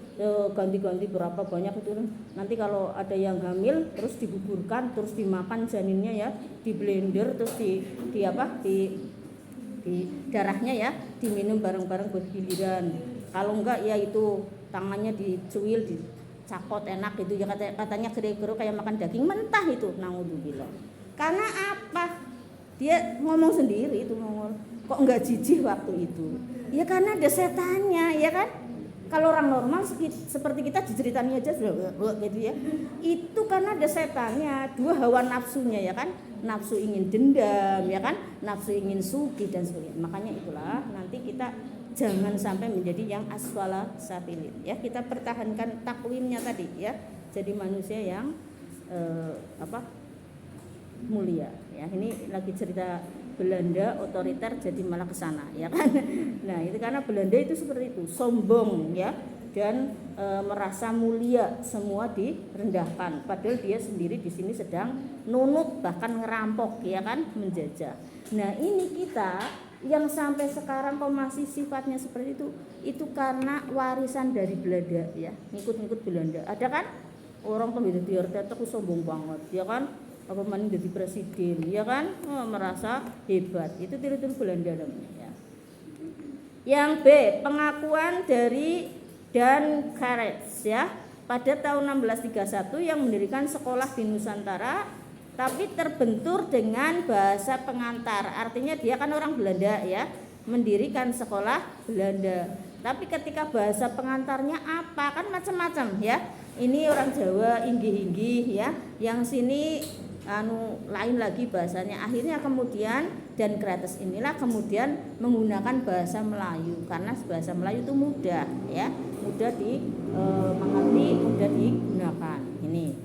ganti-ganti berapa banyak itu. Nanti kalau ada yang hamil terus digugurkan, terus dimakan janinnya ya, di blender, terus di darahnya ya diminum bareng-bareng buat giliran. Kalau enggak ya itu tangannya dicuil, dicakot enak gitu ya, katanya kira-kira kayak makan daging mentah itu, naudzubillah. Karena apa? Dia ngomong sendiri itu Mongol. Kok enggak jijik waktu itu? Ya karena ada setannya, ya kan? Kalau orang normal seperti kita diceritanya aja sudah gitu ya. Itu karena ada setannya, dua hawa nafsunya ya kan? Nafsu ingin dendam ya kan? Nafsu ingin sugih dan sebagainya. Makanya itulah nanti kita jangan sampai menjadi yang asfala safilin ya. Kita pertahankan takwimnya tadi ya. Jadi manusia yang mulia ya. Ini lagi cerita Belanda otoriter jadi malah ke sana ya kan. Nah, itu karena Belanda itu seperti itu, sombong ya, dan merasa mulia, semua direndahkan padahal dia sendiri di sini sedang nunut, bahkan ngerampok ya kan, menjajah. Nah, ini kita yang sampai sekarang kok masih sifatnya seperti itu karena warisan dari Belanda ya, ngikut-ngikut Belanda. Ada kan orang pembeda di RT itu sombong banget ya kan, apa maning jadi presiden ya kan, merasa hebat. Itu tiru-tiru Belanda namanya ya. Yang B, pengakuan dari Dan Carets ya, pada tahun 1631 yang mendirikan sekolah di Nusantara, tapi terbentur dengan bahasa pengantar. Artinya dia kan orang Belanda ya, mendirikan sekolah Belanda. Tapi ketika bahasa pengantarnya apa, kan macam-macam ya. Ini orang Jawa inggih-inggih ya, yang sini lain lagi bahasanya. Akhirnya kemudian Dan Carets inilah kemudian menggunakan bahasa Melayu, karena bahasa Melayu itu mudah ya, mudah dimengerti, mudah digunakan.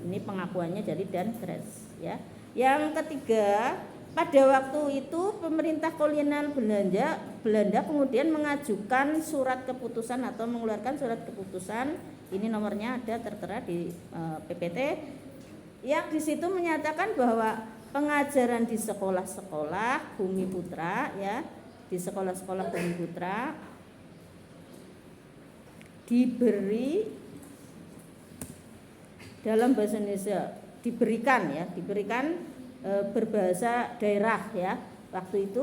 Ini pengakuannya dari Dan Carets ya. Yang ketiga, pada waktu itu pemerintah kolonial Belanda kemudian mengajukan surat keputusan atau mengeluarkan surat keputusan. Ini nomornya ada tertera di PPT, yang di situ menyatakan bahwa pengajaran di sekolah-sekolah Bumi Putra ya, di sekolah-sekolah Bumi Putra diberi dalam bahasa Indonesia, diberikan berbahasa daerah ya waktu itu.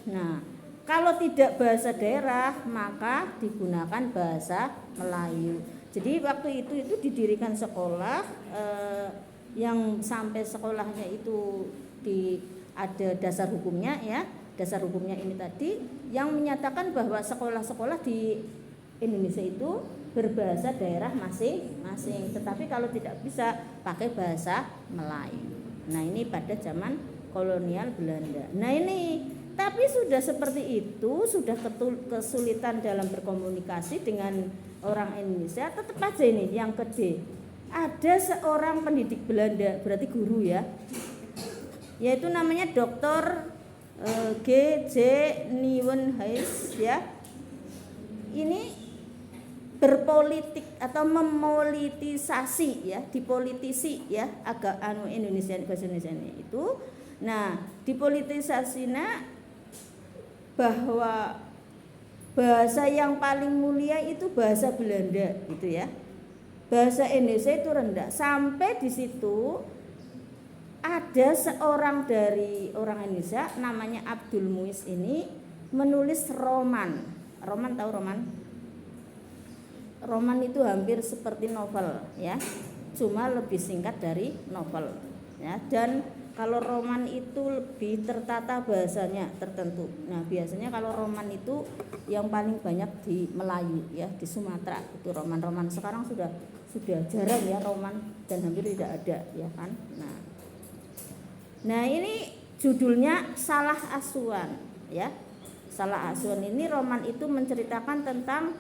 Nah, kalau tidak bahasa daerah maka digunakan bahasa Melayu. Jadi waktu itu didirikan sekolah yang sampai sekolahnya itu ada dasar hukumnya ya. Dasar hukumnya ini tadi yang menyatakan bahwa sekolah-sekolah di Indonesia itu berbahasa daerah masing-masing, tetapi kalau tidak bisa pakai bahasa Melayu. Nah, ini pada zaman kolonial Belanda. Nah, ini tapi sudah seperti itu, sudah kesulitan dalam berkomunikasi dengan orang Indonesia, tetap aja ini yang kedua. Ada seorang pendidik Belanda, berarti guru ya, yaitu namanya Dr. G.J. Nieuwenhuis ya. Ini berpolitik atau memolitisasi ya, dipolitisi ya, agak Indonesia, bahasa Indonesia ini itu. Nah, dipolitisasinya bahwa bahasa yang paling mulia itu bahasa Belanda gitu ya. bahasa Indonesia itu rendah. Sampai di situ ada seorang dari orang Indonesia namanya Abdul Muiz ini menulis roman. Roman, tahu roman? Roman itu hampir seperti novel ya, cuma lebih singkat dari novel ya. Dan kalau roman itu lebih tertata bahasanya tertentu. Nah biasanya kalau roman itu yang paling banyak di Melayu ya, di Sumatera itu roman-roman. Sekarang sudah jarang ya roman dan hampir tidak ada ya kan. Nah ini judulnya Salah Asuhan ya. Salah Asuhan ini roman itu menceritakan tentang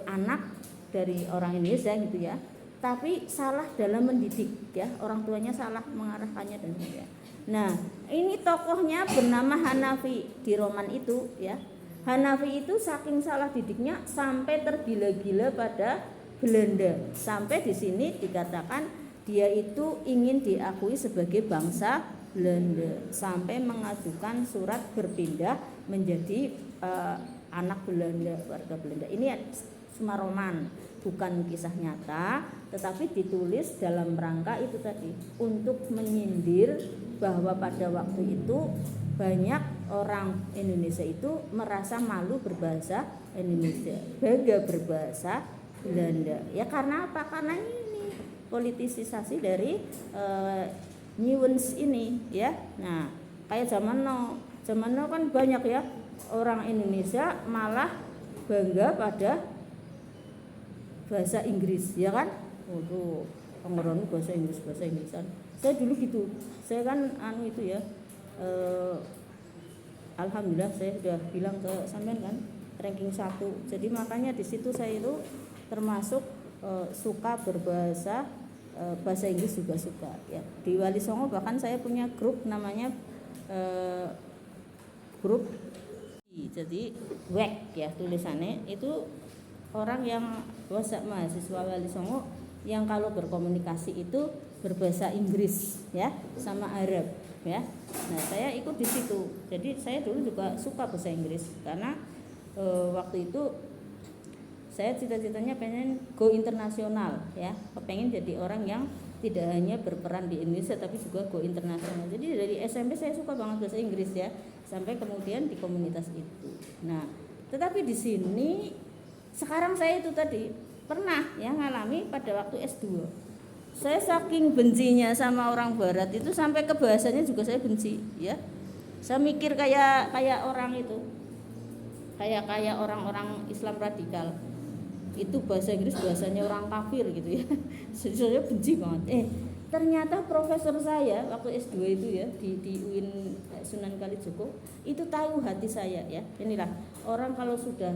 anak dari orang Indonesia gitu ya, tapi salah dalam mendidik ya, orang tuanya salah mengarahkannya dan sebagainya. Nah ini tokohnya bernama Hanafi di roman itu ya. Hanafi itu saking salah didiknya sampai tergila-gila pada Belanda. Sampai di sini dikatakan dia itu ingin diakui sebagai bangsa Belanda, sampai mengajukan surat berpindah menjadi anak Belanda, warga Belanda. Ini cuma roman, bukan kisah nyata, tetapi ditulis dalam rangka itu tadi, untuk menyindir bahwa pada waktu itu banyak orang Indonesia itu merasa malu berbahasa Indonesia, bangga berbahasa Belanda. Ya karena apa? Karena ini politisasi dari Nyuwens ini ya. Nah kayak zaman now kan banyak ya orang Indonesia malah bangga pada bahasa Inggris ya kan. Waduh, pengeron bahasa Inggrisan. Saya dulu gitu. Saya kan itu ya. Alhamdulillah saya sudah bilang ke sampean kan ranking 1. Jadi makanya di situ saya itu termasuk suka berbahasa bahasa Inggris juga suka ya. Di Wali Songo bahkan saya punya grup namanya grup, jadi WEC ya tulisannya itu, orang yang mahasiswa Wali Songo yang kalau berkomunikasi itu berbahasa Inggris ya sama Arab ya. Nah saya ikut di situ. Jadi saya dulu juga suka bahasa Inggris karena waktu itu saya cita-citanya pengen go internasional ya, pengen jadi orang yang tidak hanya berperan di Indonesia tapi juga go internasional. Jadi dari SMP saya suka banget bahasa Inggris ya, sampai kemudian di komunitas itu. Nah tetapi di sini sekarang saya itu tadi pernah ya ngalami pada waktu S2. Saya saking bencinya sama orang barat itu sampai ke bahasanya juga saya benci ya. Saya mikir kayak orang itu, kayak orang-orang Islam radikal. Itu bahasa Inggris bahasanya orang kafir gitu ya. Saya benci banget. Ternyata profesor saya waktu S2 itu ya di UIN Sunan Kalijogo itu tahu hati saya ya. Inilah orang kalau sudah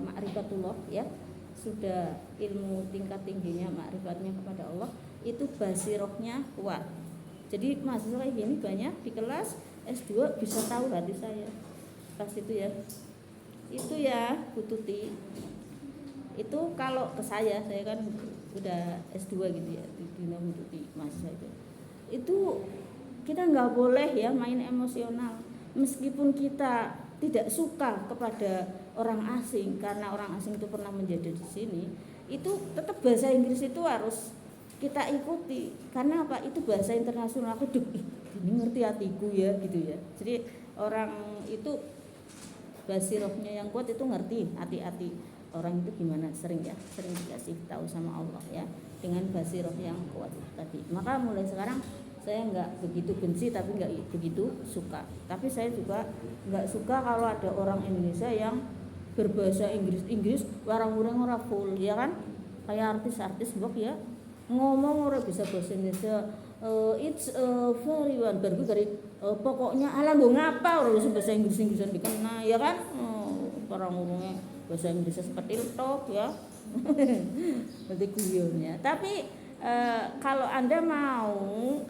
ma'rifatullah ya, sudah ilmu tingkat tingginya ma'rifatnya kepada Allah, itu basirohnya kuat. Jadi mahasiswa kayak gini banyak di kelas S2 bisa tahu hati saya. Pas itu ya. Itu ya Bu Tuti. Itu kalau ke saya kan udah S2 gitu ya di masa itu kita nggak boleh ya main emosional, meskipun kita tidak suka kepada orang asing karena orang asing itu pernah menjadi di sini, itu tetap bahasa Inggris itu harus kita ikuti karena apa, itu bahasa internasional. Aku ini ngerti hatiku ya gitu ya. Jadi orang itu basirohnya yang kuat itu ngerti hati-hati orang itu gimana, sering dikasih tahu sama Allah ya dengan basiroh yang kuat tadi. Maka mulai sekarang saya nggak begitu benci tapi nggak begitu suka. Tapi saya juga nggak suka kalau ada orang Indonesia yang berbahasa Inggris orang-orang full ya kan, kayak artis-artis bok ya ngomong orang bisa bahasa Indonesia. It's very one baru dari pokoknya ala gue ngapa orang bisa bahasa Inggrisan dikena ya kan. Orang ngomongnya bahasa Inggrisnya seperti itu ya. Berarti guyon ya. Tapi kalau Anda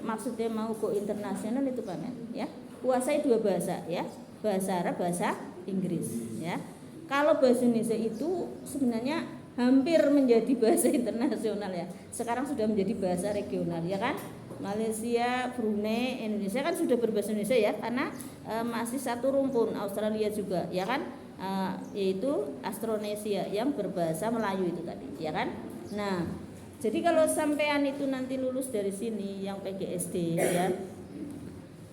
maksudnya mau go internasional itu banget ya. Kuasai dua bahasa ya. Bahasa Arab, bahasa Inggris ya. Kalau bahasa Indonesia itu sebenarnya hampir menjadi bahasa internasional ya. Sekarang sudah menjadi bahasa regional ya kan. Malaysia, Brunei, Indonesia kan sudah berbahasa Indonesia ya, karena masih satu rumpun. Australia juga ya kan, yaitu Austronesia yang berbahasa Melayu itu tadi ya kan. Nah, jadi kalau sampean itu nanti lulus dari sini yang PGSD ya,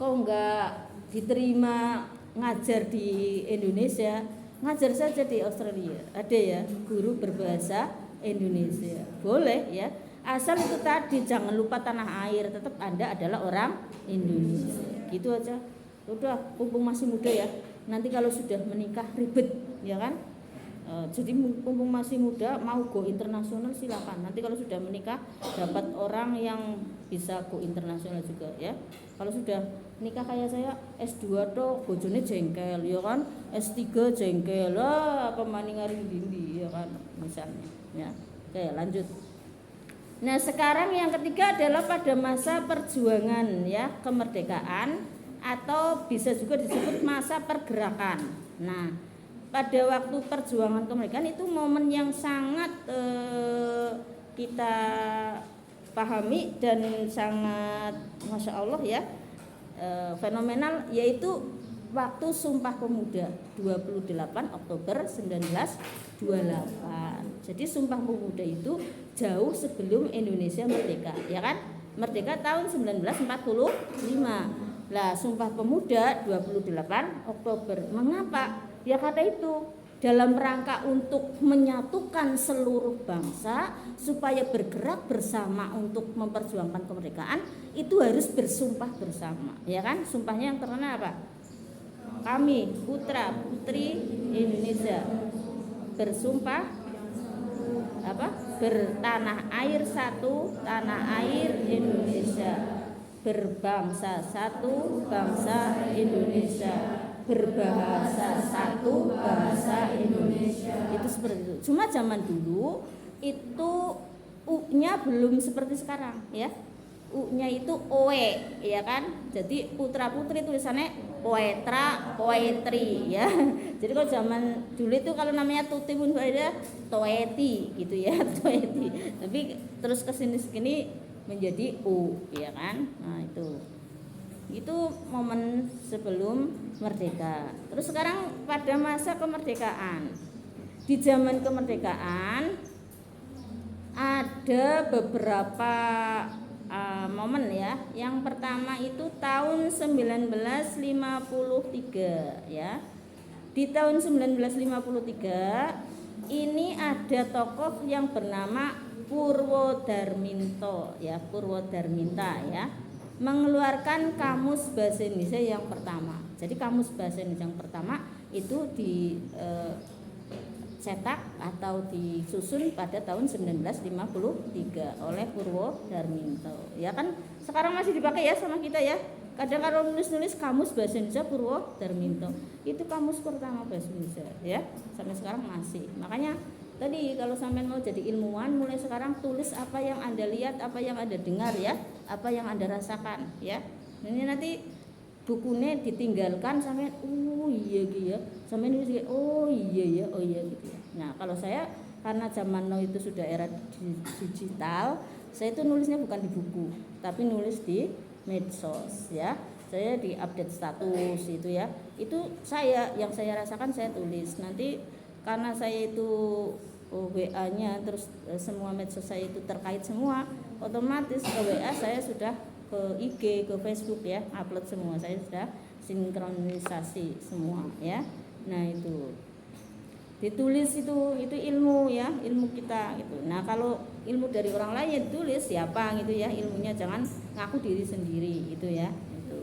kok nggak diterima ngajar di Indonesia, ngajar saja di Australia. Ada ya guru berbahasa Indonesia, boleh ya. Asal itu tadi jangan lupa tanah air, tetap Anda adalah orang Indonesia. Gitu aja. Udah, mumpung masih muda ya. Nanti kalau sudah menikah ribet, ya kan? Jadi mumpung masih muda mau go internasional silakan. Nanti kalau sudah menikah dapat orang yang bisa go internasional juga ya. Kalau sudah nikah kayak saya S2 toh bojone jengkel ya kan, S3 jengkel lah apa maning ngari ndi ya kan misalnya ya. Oke, lanjut. Nah, sekarang yang ketiga adalah pada masa perjuangan ya, kemerdekaan atau bisa juga disebut masa pergerakan. Nah, pada waktu perjuangan kemerdekaan itu momen yang sangat kita pahami dan sangat Masya Allah ya, fenomenal, yaitu waktu Sumpah Pemuda 28 Oktober 1928. Jadi Sumpah Pemuda itu jauh sebelum Indonesia merdeka, ya kan? Merdeka tahun 1945. Lah, Sumpah Pemuda 28 Oktober. Mengapa? Ya karena itu dalam rangka untuk menyatukan seluruh bangsa supaya bergerak bersama untuk memperjuangkan kemerdekaan, itu harus bersumpah bersama, ya kan? Sumpahnya yang terkenal apa? Kami putra putri Indonesia bersumpah apa? Bertanah air satu, tanah air Indonesia, berbangsa satu, bangsa Indonesia, berbahasa satu, bahasa Indonesia. Itu seperti itu. Cuma zaman dulu itu U-nya belum seperti sekarang ya. U-nya itu oe, ya kan? Jadi putra putri tulisannya poetra, poetri ya. Jadi kalau zaman dulu itu kalau namanya tuti pun ada toeti gitu ya, toeti. Tapi terus kesini menjadi U, ya kan? Nah, itu momen sebelum merdeka. Terus sekarang pada masa kemerdekaan. Di zaman kemerdekaan ada beberapa momen ya. Yang pertama itu tahun 1953 ya. Di tahun 1953 ini ada tokoh yang bernama Purwodarminto ya, Purwodarminta ya, mengeluarkan kamus bahasa Indonesia yang pertama. Jadi kamus bahasa Indonesia yang pertama itu cetak atau disusun pada tahun 1953 oleh Purwodarminto. Ya kan sekarang masih dipakai ya sama kita ya. Kadang kalau nulis kamus bahasa Indonesia Purwodarminto, itu kamus pertama bahasa Indonesia ya. Sampai sekarang masih. Makanya tadi kalau sampai mau jadi ilmuwan mulai sekarang tulis apa yang Anda lihat, apa yang Anda dengar ya, apa yang Anda rasakan ya. Ini nanti bukunya ditinggalkan sampai iya gitu ya, sampai nulis oh iya gitu ya. Nah kalau saya karena zaman now itu sudah era digital, saya itu nulisnya bukan di buku tapi nulis di medsos ya. Saya di update status itu ya, itu yang saya rasakan saya tulis. Nanti karena saya itu WA-nya terus semua medsos saya itu terkait semua, otomatis ke WA saya sudah, ke IG, ke Facebook ya, upload semua, saya sudah sinkronisasi semua ya. Nah itu ditulis itu ilmu ya, ilmu kita gitu. Nah kalau ilmu dari orang lain ya ditulis siapa gitu ya, ilmunya jangan ngaku diri sendiri gitu ya itu.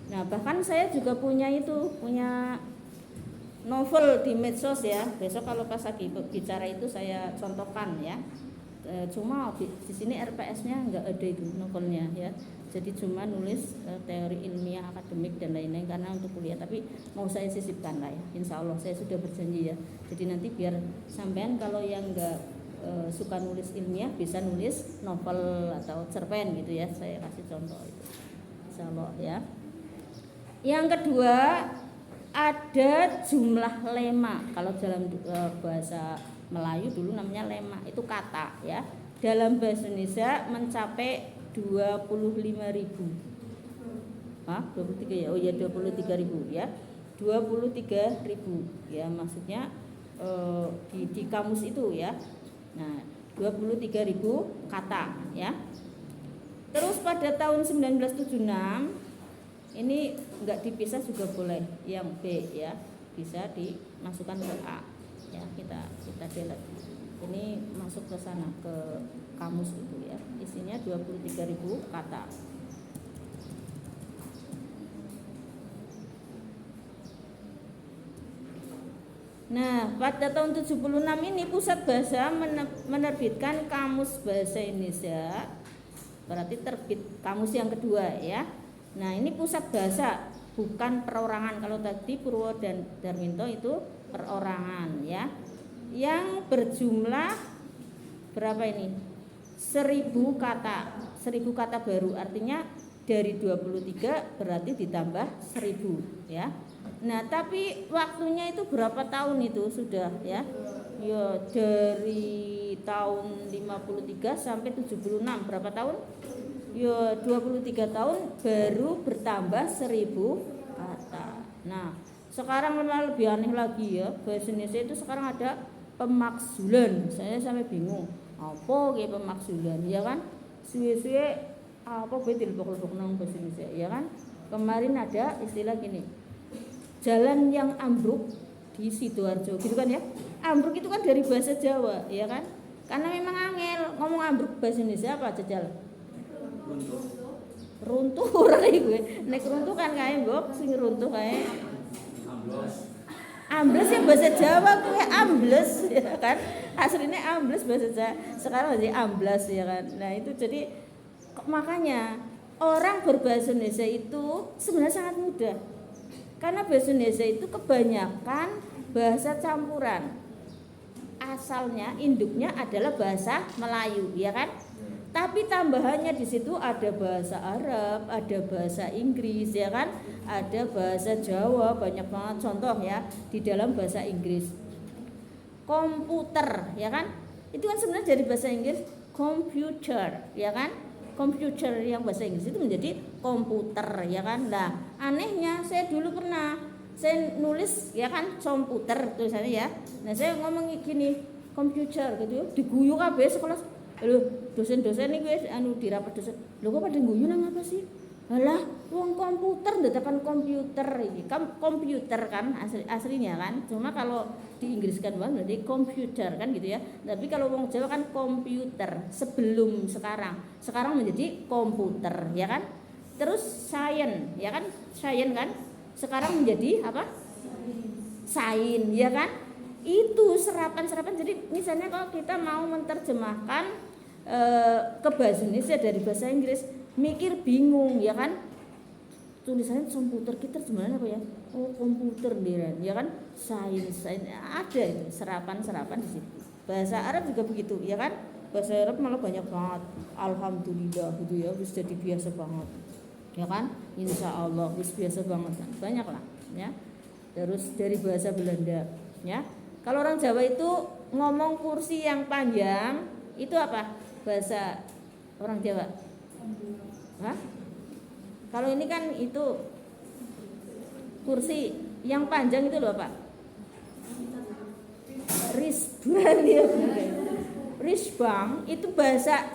Nah bahkan saya juga punya novel di medsos ya. Besok kalau pas lagi bicara itu saya contohkan ya. Cuma di sini RPS-nya enggak ada itu novelnya ya. Jadi cuma nulis teori ilmiah, akademik dan lain-lain karena untuk kuliah. Tapi mau saya sisipkan lah ya. Insya Allah saya sudah berjanji ya. Jadi nanti biar sampean kalau yang enggak suka nulis ilmiah bisa nulis novel atau cerpen gitu ya. Saya kasih contoh itu. Insya Allah ya. Yang kedua ada jumlah lema. Kalau dalam bahasa Melayu dulu namanya lema, itu kata ya. Dalam bahasa Indonesia mencapai 25.000. 23 ya. Oh ya 23.000 ya. 23.000 ya maksudnya di kamus itu ya. Nah, 23.000 kata ya. Terus pada tahun 1976 ini enggak dipisah juga boleh, yang B ya bisa dimasukkan ke A ya, kita delete. Ini masuk ke sana ke kamus itu ya, isinya 23.000 kata. Nah, pada tahun 76 ini Pusat Bahasa menerbitkan Kamus Bahasa Indonesia. Berarti terbit kamus yang kedua ya. Nah, ini Pusat Bahasa, bukan perorangan. Kalau tadi Purwo dan Darminto itu perorangan ya. Yang berjumlah berapa ini? 1000 kata. 1000 kata baru, artinya dari 23 berarti ditambah 1000 ya. Nah, tapi waktunya itu berapa tahun itu sudah ya? Ya dari tahun 53 sampai 76 berapa tahun? Ya 23 tahun baru bertambah 1000 kata. Nah, sekarang lebih aneh lagi ya, bahasa Indonesia itu sekarang ada pemakzulan. Saya sampai bingung, apa kayak pemakzulan ya kan? Suwe-suwe apa betul pokok-pokok nang bahasa Indonesia ya kan? Kemarin ada istilah gini, jalan yang ambruk di Sidoarjo gitu kan ya. Ambruk itu kan dari bahasa Jawa ya kan, karena memang angel ngomong ambruk bahasa Indonesia apa jajal? Runtuh ora gue nek runtuh kan kae mbok sing runtuh kae ambles ya bahasa Jawa gue ambles ya kan, aslinya ambles bahasa Jawa, sekarang jadi amblas ya kan. Nah itu jadi makanya orang berbahasa Indonesia itu sebenarnya sangat mudah. Karena bahasa Indonesia itu kebanyakan bahasa campuran. Asalnya induknya adalah bahasa Melayu, ya kan? Tapi tambahannya di situ ada bahasa Arab, ada bahasa Inggris, ya kan? Ada bahasa Jawa, banyak banget contoh ya di dalam bahasa Inggris. Komputer, ya kan? Itu kan sebenarnya dari bahasa Inggris computer, ya kan? Komputer yang bahasa Inggris itu menjadi komputer ya kan. Nah anehnya saya dulu pernah saya nulis ya kan komputer tulisannya ya. Nah saya ngomong gini komputer gitu diguyu kabeh sekolah. Lho dosen-dosen ini guys anu di rapat dosen, lho kok pada guyu nang apa sih? Alah wong komputer ndadakan komputer iki komputer kan aslinya kan, cuma kalau diinggriskan banget berarti komputer kan gitu ya. Tapi kalau wong Jawa kan komputer sebelum sekarang menjadi komputer ya kan. Terus science ya kan, science kan sekarang menjadi apa? Sains ya kan. Itu serapan-serapan. Jadi misalnya kalau kita mau menerjemahkan ke bahasa Indonesia dari bahasa Inggris, mikir bingung ya kan, tulisannya komputer kita terjemahan apa ya? Oh komputer beneran ya kan, sains ada itu serapan di situ. Bahasa Arab juga begitu ya kan, bahasa Arab malah banyak banget, alhamdulillah gitu ya, bisa jadi biasa banget ya kan, insya Allah bisa biasa banget kan, banyak lah ya. Terus dari bahasa Belanda ya, kalau orang Jawa itu ngomong kursi yang panjang itu apa? Bahasa orang Jawa. Hah? Kalau ini kan itu kursi yang panjang itu loh Pak. Risbang ya. Risbang itu bahasa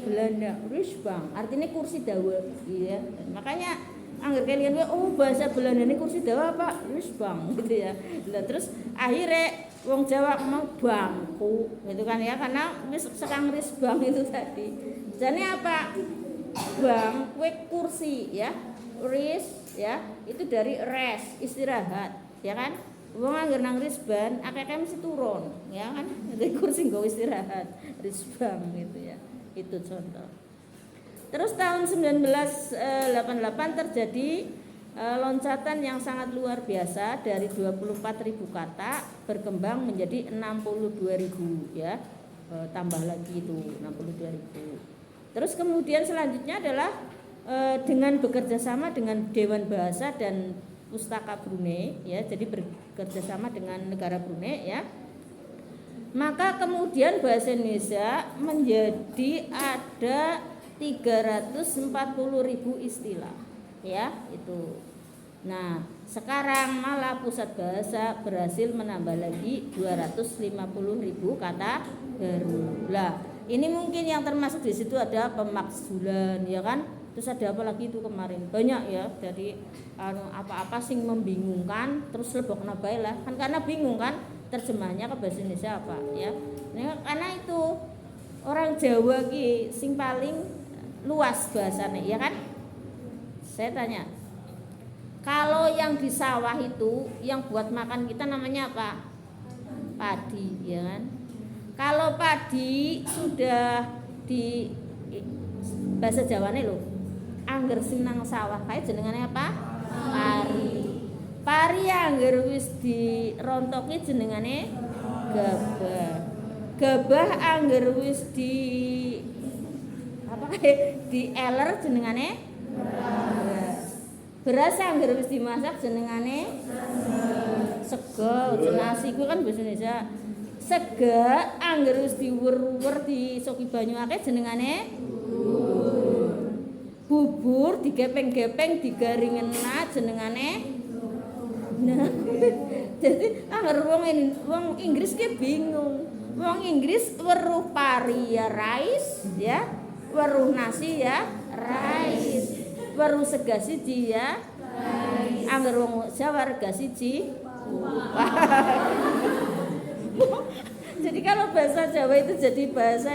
Belanda. Risbang artinya kursi dawa ya. Makanya angger kalian oh bahasa Belanda ini kursi dawa apa? Risbang gitu ya. Nah, terus akhirnya wong Jawa mau bangku gitu kan ya, karena sekarang risbang itu tadi. Jadi apa? Bang, kursi ya. Ris ya, itu dari rest, istirahat, ya kan? Wong angger nang risban, akeh mesti turun, ya kan? Jadi kursi nggo istirahat, risbang gitu ya. Itu contoh. Terus tahun 1988 terjadi loncatan yang sangat luar biasa, dari 24.000 kata berkembang menjadi 62.000 ya, tambah lagi itu 62.000. Terus kemudian selanjutnya adalah dengan bekerja sama dengan Dewan Bahasa dan Pustaka Brunei ya, jadi bekerja sama dengan negara Brunei ya. Maka kemudian bahasa Indonesia menjadi ada 340.000 istilah ya itu. Nah sekarang malah Pusat Bahasa berhasil menambah lagi 250.000 kata baru. Lah, ini mungkin yang termasuk di situ ada pemakzulan, ya kan? Terus ada apa lagi itu kemarin? Banyak ya. Jadi apa-apa sing membingungkan, terus lebokna bae lah. Kan karena bingung kan terjemahnya ke bahasa Indonesia apa, ya. Nah, karena itu orang Jawa ki sing paling luas bahasanya, ya kan? Saya tanya, kalau yang di sawah itu yang buat makan kita namanya apa? Padi, ya kan? Kalau padi sudah di bahasa Jawane lho, angger sing nang sawah kae jenengane apa? Pari. Pari angger wis dirontoki jenengane gabah. Gabah angger wis di apa kae dieler jenengane beras. Beras angger wis dimasak jenengane sego. Nasi ku kan bahasa Indonesia. Sega angger wis diwur-wur disoki banyu akeh jenengane bubur, digepeng-gepeng digaringen jenengane. Nah, jadi angger wong Inggris ki bingung. Wong Inggris weruh pari ya rice, ya. Weruh nasi ya rice. Weruh sega siji ya rice. Angger wong Jawa rega siji. Jadi kalau bahasa Jawa itu jadi bahasa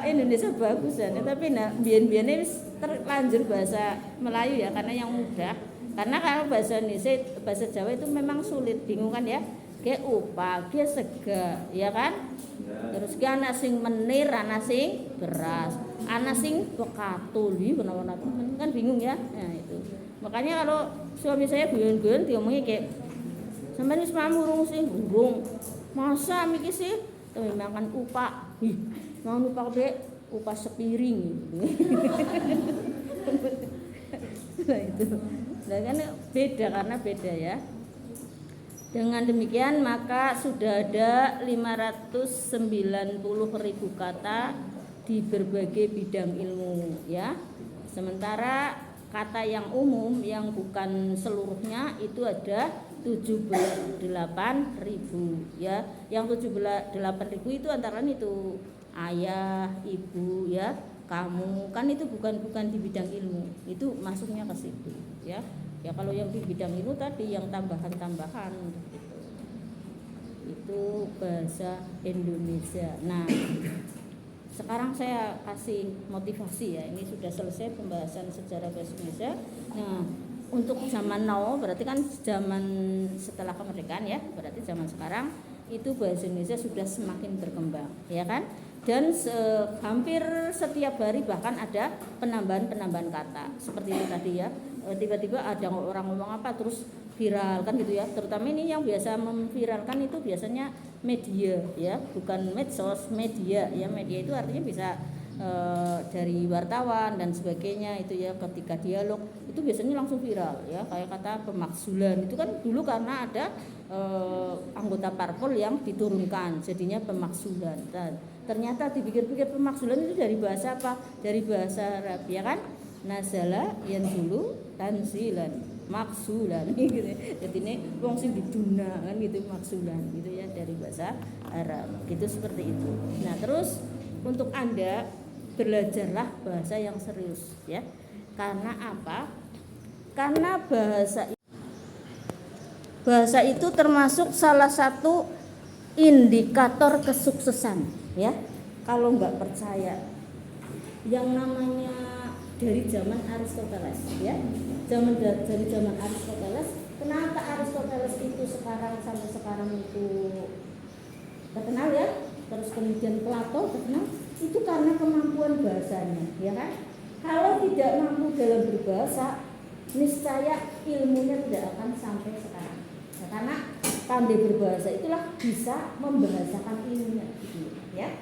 Indonesia bagus ya, tapi biyen-biyene wis terlanjur bahasa Melayu ya karena yang mudah. Karena kalau bahasa Indonesia, bahasa Jawa itu memang sulit, bingung kan ya? Kayak upah, kayak sega, ya kan? Terus kayak ana sing menir, ana sing beras, ana sing bekatul, warna-warna kan bingung ya. Nah itu. Makanya kalau suami saya guyon-guyon diomongin kayak sampeyan wis mamurung sih, burung. Masa mikir sih makan upah. Mau upah be upah sepiring gitu. Nah itu. Nah kan beda karena beda ya. Dengan demikian maka sudah ada 590.000 kata di berbagai bidang ilmu ya. Sementara kata yang umum yang bukan seluruhnya itu ada 78.000 ya. Yang 78.000 itu antara lain itu ayah, ibu ya, kamu, kan itu bukan di bidang ilmu. Itu masuknya ke situ ya. Ya kalau yang di bidang ilmu tadi yang tambahan-tambahan gitu. Itu bahasa Indonesia. Nah, sekarang saya kasih motivasi ya. Ini sudah selesai pembahasan sejarah bahasa Indonesia. Nah, untuk zaman now berarti kan zaman setelah kemerdekaan ya, berarti zaman sekarang itu bahasa Indonesia sudah semakin berkembang, ya kan? Dan hampir setiap hari bahkan ada penambahan kata seperti itu tadi ya. Tiba-tiba ada orang ngomong apa terus viral kan gitu ya. Terutama ini yang biasa memviralkan itu biasanya media ya, bukan medsos, media ya. Media itu artinya bisa dari wartawan dan sebagainya itu ya, ketika dialog itu biasanya langsung viral ya, kayak kata pemakzulan itu kan dulu karena ada anggota parpol yang diturunkan jadinya pemakzulan. Dan ternyata dipikir-pikir pemakzulan itu dari bahasa apa? Dari bahasa Arab ya kan, nazala yanzulu tanzilan maksulan gitu. Jadi ini wong sing diduna kan gitu, maksulan gitu ya, dari bahasa Arab gitu, seperti itu. Nah terus untuk Anda belajarlah bahasa yang serius ya. Karena apa? Karena bahasa itu termasuk salah satu indikator kesuksesan ya. Kalau nggak percaya, yang namanya dari zaman Aristoteles ya, dari zaman Aristoteles, kenapa Aristoteles itu sekarang sampai sekarang itu terkenal ya, terus kemudian Plato terkenal, itu karena kemampuan bahasanya ya kan. Kalau tidak mampu dalam berbahasa, niscaya ilmunya tidak akan sampai sekarang ya, karena pandai berbahasa itulah bisa membahasakan ilmunya gitu ya.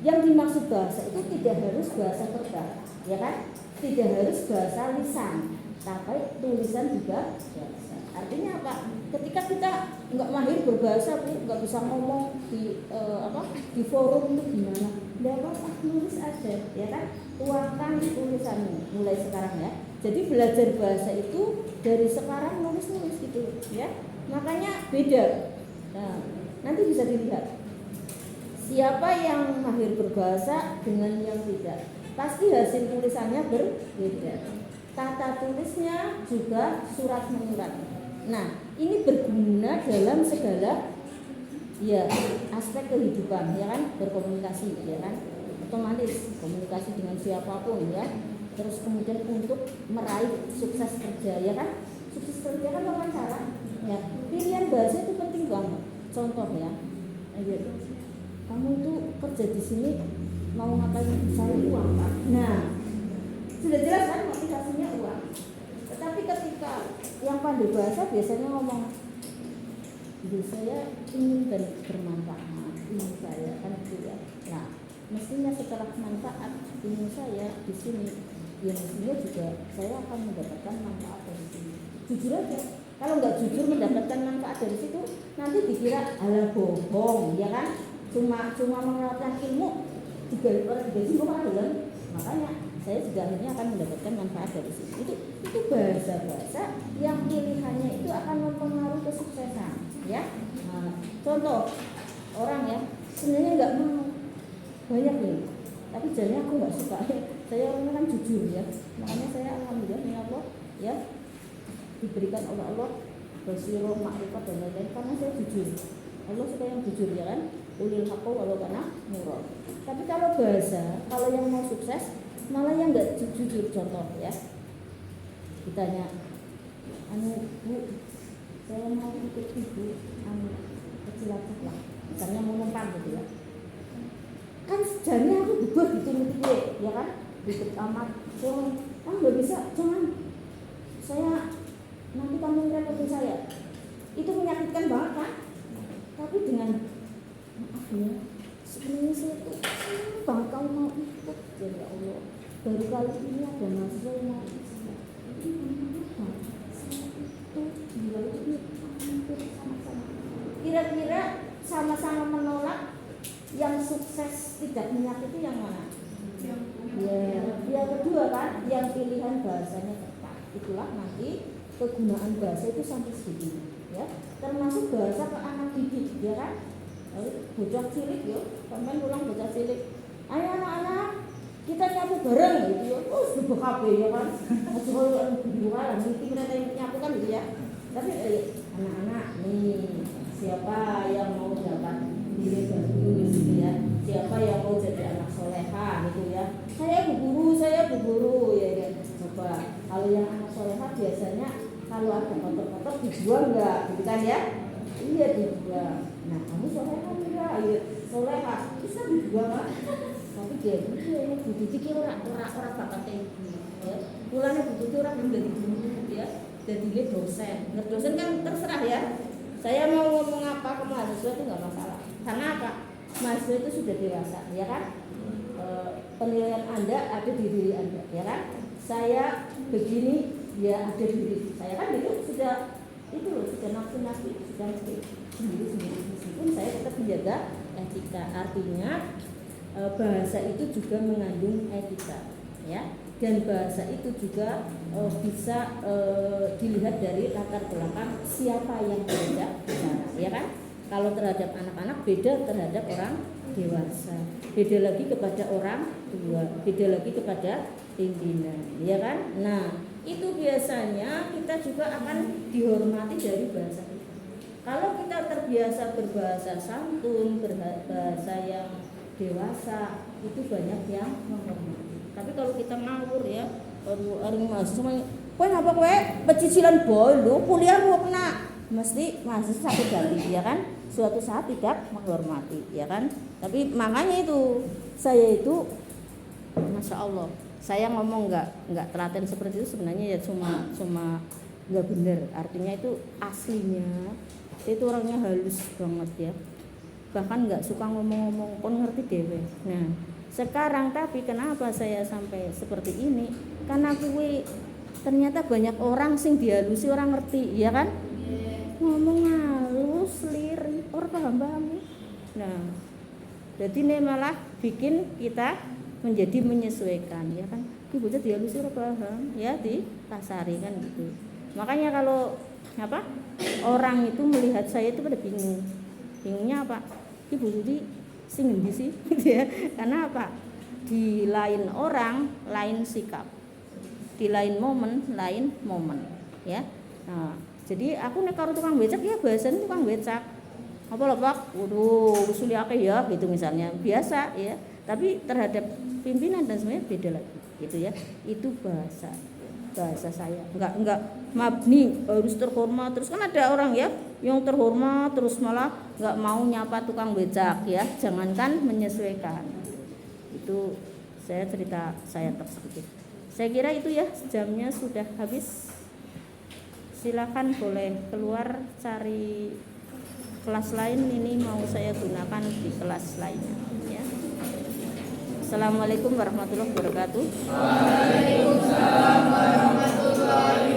Yang dimaksud bahasa itu tidak harus bahasa verbal ya kan, tidak harus bahasa lisan, tapi tulisan juga bahasa. Artinya apa? Ketika kita nggak mahir berbahasa, nggak bisa ngomong di forum itu gimana? Nggak apa-apa, nulis aja, ya kan? Tuangkan tulisanmu mulai sekarang ya. Jadi belajar bahasa itu dari sekarang nulis gitu, ya. Makanya beda. Nah, nanti bisa dilihat Siapa yang mahir berbahasa dengan yang tidak, pasti hasil tulisannya berbeda. Tata tulisnya juga surat menyurat. Nah, ini berguna dalam segala ya aspek kehidupan, ya kan, berkomunikasi, ya kan, otomatis komunikasi dengan siapapun, ya. Terus kemudian untuk meraih sukses kerja, ya kan, sukses kerja kan wawancara, ya. Pilihan bahasa itu penting banget. Contoh ya, kamu itu kerja di sini mau ngapain? Cari uang, Pak. Nah, sudah jelas kan motivasinya uang. Tetapi ketika yang pandai bahasa biasanya ngomong, saya ingin bermanfaat, ingin saya kan gitu ya. Nah, mestinya setelah manfaat ingin saya di sini, ya mestinya juga saya akan mendapatkan manfaat dari sini. Jujur aja. Kalau nggak jujur mendapatkan manfaat dari situ, nanti dikira ala bohong, ya kan? Cuma mengeluarkan ilmu digaji kan? Makanya saya juga akhirnya akan mendapatkan manfaat dari situ. Itu bahasa-bahasa yang pilihannya itu akan mempengaruhi kesuksesan, ya. Nah, contoh orang ya sebenarnya nggak mau banyak nih, tapi jadinya aku nggak suka. Saya orangnya kan jujur ya, makanya saya alhamdulillah ya Allah ya diberikan oleh Allah basirah, makrifat dan lain-lain karena saya jujur. Allah suka yang jujur, ya kan? Ulil haqqo walau kana murad. Tapi kalau bahasa, kalau yang mau sukses malah yang nggak jujur. Contoh ya, ditanya, Bu, saya mau ikut ibu, kecil-kecil lah, misalnya mau numpang gitu ya. Kan sejarahnya aku bubur gitu ya kan? Ikut amat, nggak bisa, jangan. Saya nanti kamu ngerepotin saya. Itu menyakitkan banget kan? Tapi dengan maaf ya, sebenarnya saya tuh banget kamu mau ikut, ya Allah. Baru kali ini ada mahasiswa yang mau ikut. Kira-kira sama-sama menolak, yang sukses tidak menyakiti yang mana? Ya, yang kedua kan, yang pilihan bahasanya tepat. Itulah nanti kegunaan bahasa itu sampai segini, ya. Termasuk bahasa ke anak didik, ya kan? Bocah cilik yo, sampean ulang bocah cilik. Ayo anak-anak, kita nyapu bareng gitu ya. Oh, subuh kabeh ya kan. Aja koyo jualan iki mereka nyapu kan gitu ya. Tapi anak-anak nih, siapa yang mau dapat nilai bagus gitu ya. Siapa yang mau jadi anak soleha gitu ya. Saya bu guru ya kan. Coba kalau yang anak soleha biasanya kalau ada kotor-kotor dibuang enggak gitu kan ya? Iya dibuang. Nah, kamu soleha enggak? Iya, soleha. Bisa dibuang kan? Tapi dia ini butuh dikir orang bakat ya. Mulane butuh orang belum dari guru ya. Jadi dia dosen. Nah, dosen kan terserah ya. Saya mau ngomong apa ke mahasiswa itu enggak masalah. Karena apa? Mahasiswa itu sudah dewasa, ya kan? Penilaian Anda ada di diri Anda, ya kan? Saya begini, ya ada di diri saya kan itu sudah nafsu sudah sendiri meskipun saya tetap menjaga etika. Artinya bahasa itu juga mengandung etika, ya. Dan bahasa itu juga bisa dilihat dari latar belakang siapa yang diajak bicara, ya kan? Kalau terhadap anak-anak beda terhadap orang dewasa, beda lagi kepada orang tua, beda lagi kepada pimpinan, ya kan? Nah, itu biasanya kita juga akan dihormati dari bahasa kita. Kalau kita terbiasa berbahasa santun, berbahasa yang dewasa, itu banyak yang menghormati. Tapi kalau kita ngawur ya, orang mahasiswa, kowe ngapa kowe pecicilan boy lu kuliah mau kena, mesti mahasiswa sakit hati, ya kan? Suatu saat tidak menghormati, ya kan? Tapi makanya itu saya itu, masya Allah, saya ngomong nggak telaten seperti itu sebenarnya ya cuma nggak benar. Artinya itu aslinya itu orangnya halus banget ya, bahkan nggak suka ngomong-ngomong, pun ngerti dewe. Nah sekarang tapi kenapa saya sampai seperti ini? Karena gue ternyata banyak orang sing dihalusi orang ngerti, ya kan? Ngomong halus, lirik, orang paham. Nah, jadi ini malah bikin kita menjadi menyesuaikan, ya kan? Ibu jadi dihalusi orang paham, ya dipasari kan gitu. Makanya kalau orang itu melihat saya itu pada bingung. Bingungnya apa? Ibu Sudi sing endi sih gitu ya. Karena apa? Di lain orang lain sikap, di lain momen lain momen ya. Nah, jadi aku nek karo tukang becak ya bahasane tukang becak. Apa lho Pak? Waduh, usuli akeh ya gitu misalnya. Biasa ya. Tapi terhadap pimpinan dan semuanya beda lagi gitu ya. Itu bahasa saya. Enggak mabni harus terhormat. Terus kan ada orang ya yang terhormat terus malah enggak mau nyapa tukang becak ya. Jangankan menyesuaikan. Itu saya cerita saya tersebut. Saya kira itu ya, jamnya sudah habis. Silakan boleh keluar cari kelas lain, ini mau saya gunakan di kelas lainnya ya. Assalamualaikum warahmatullahi wabarakatuh. Waalaikumsalam warahmatullahi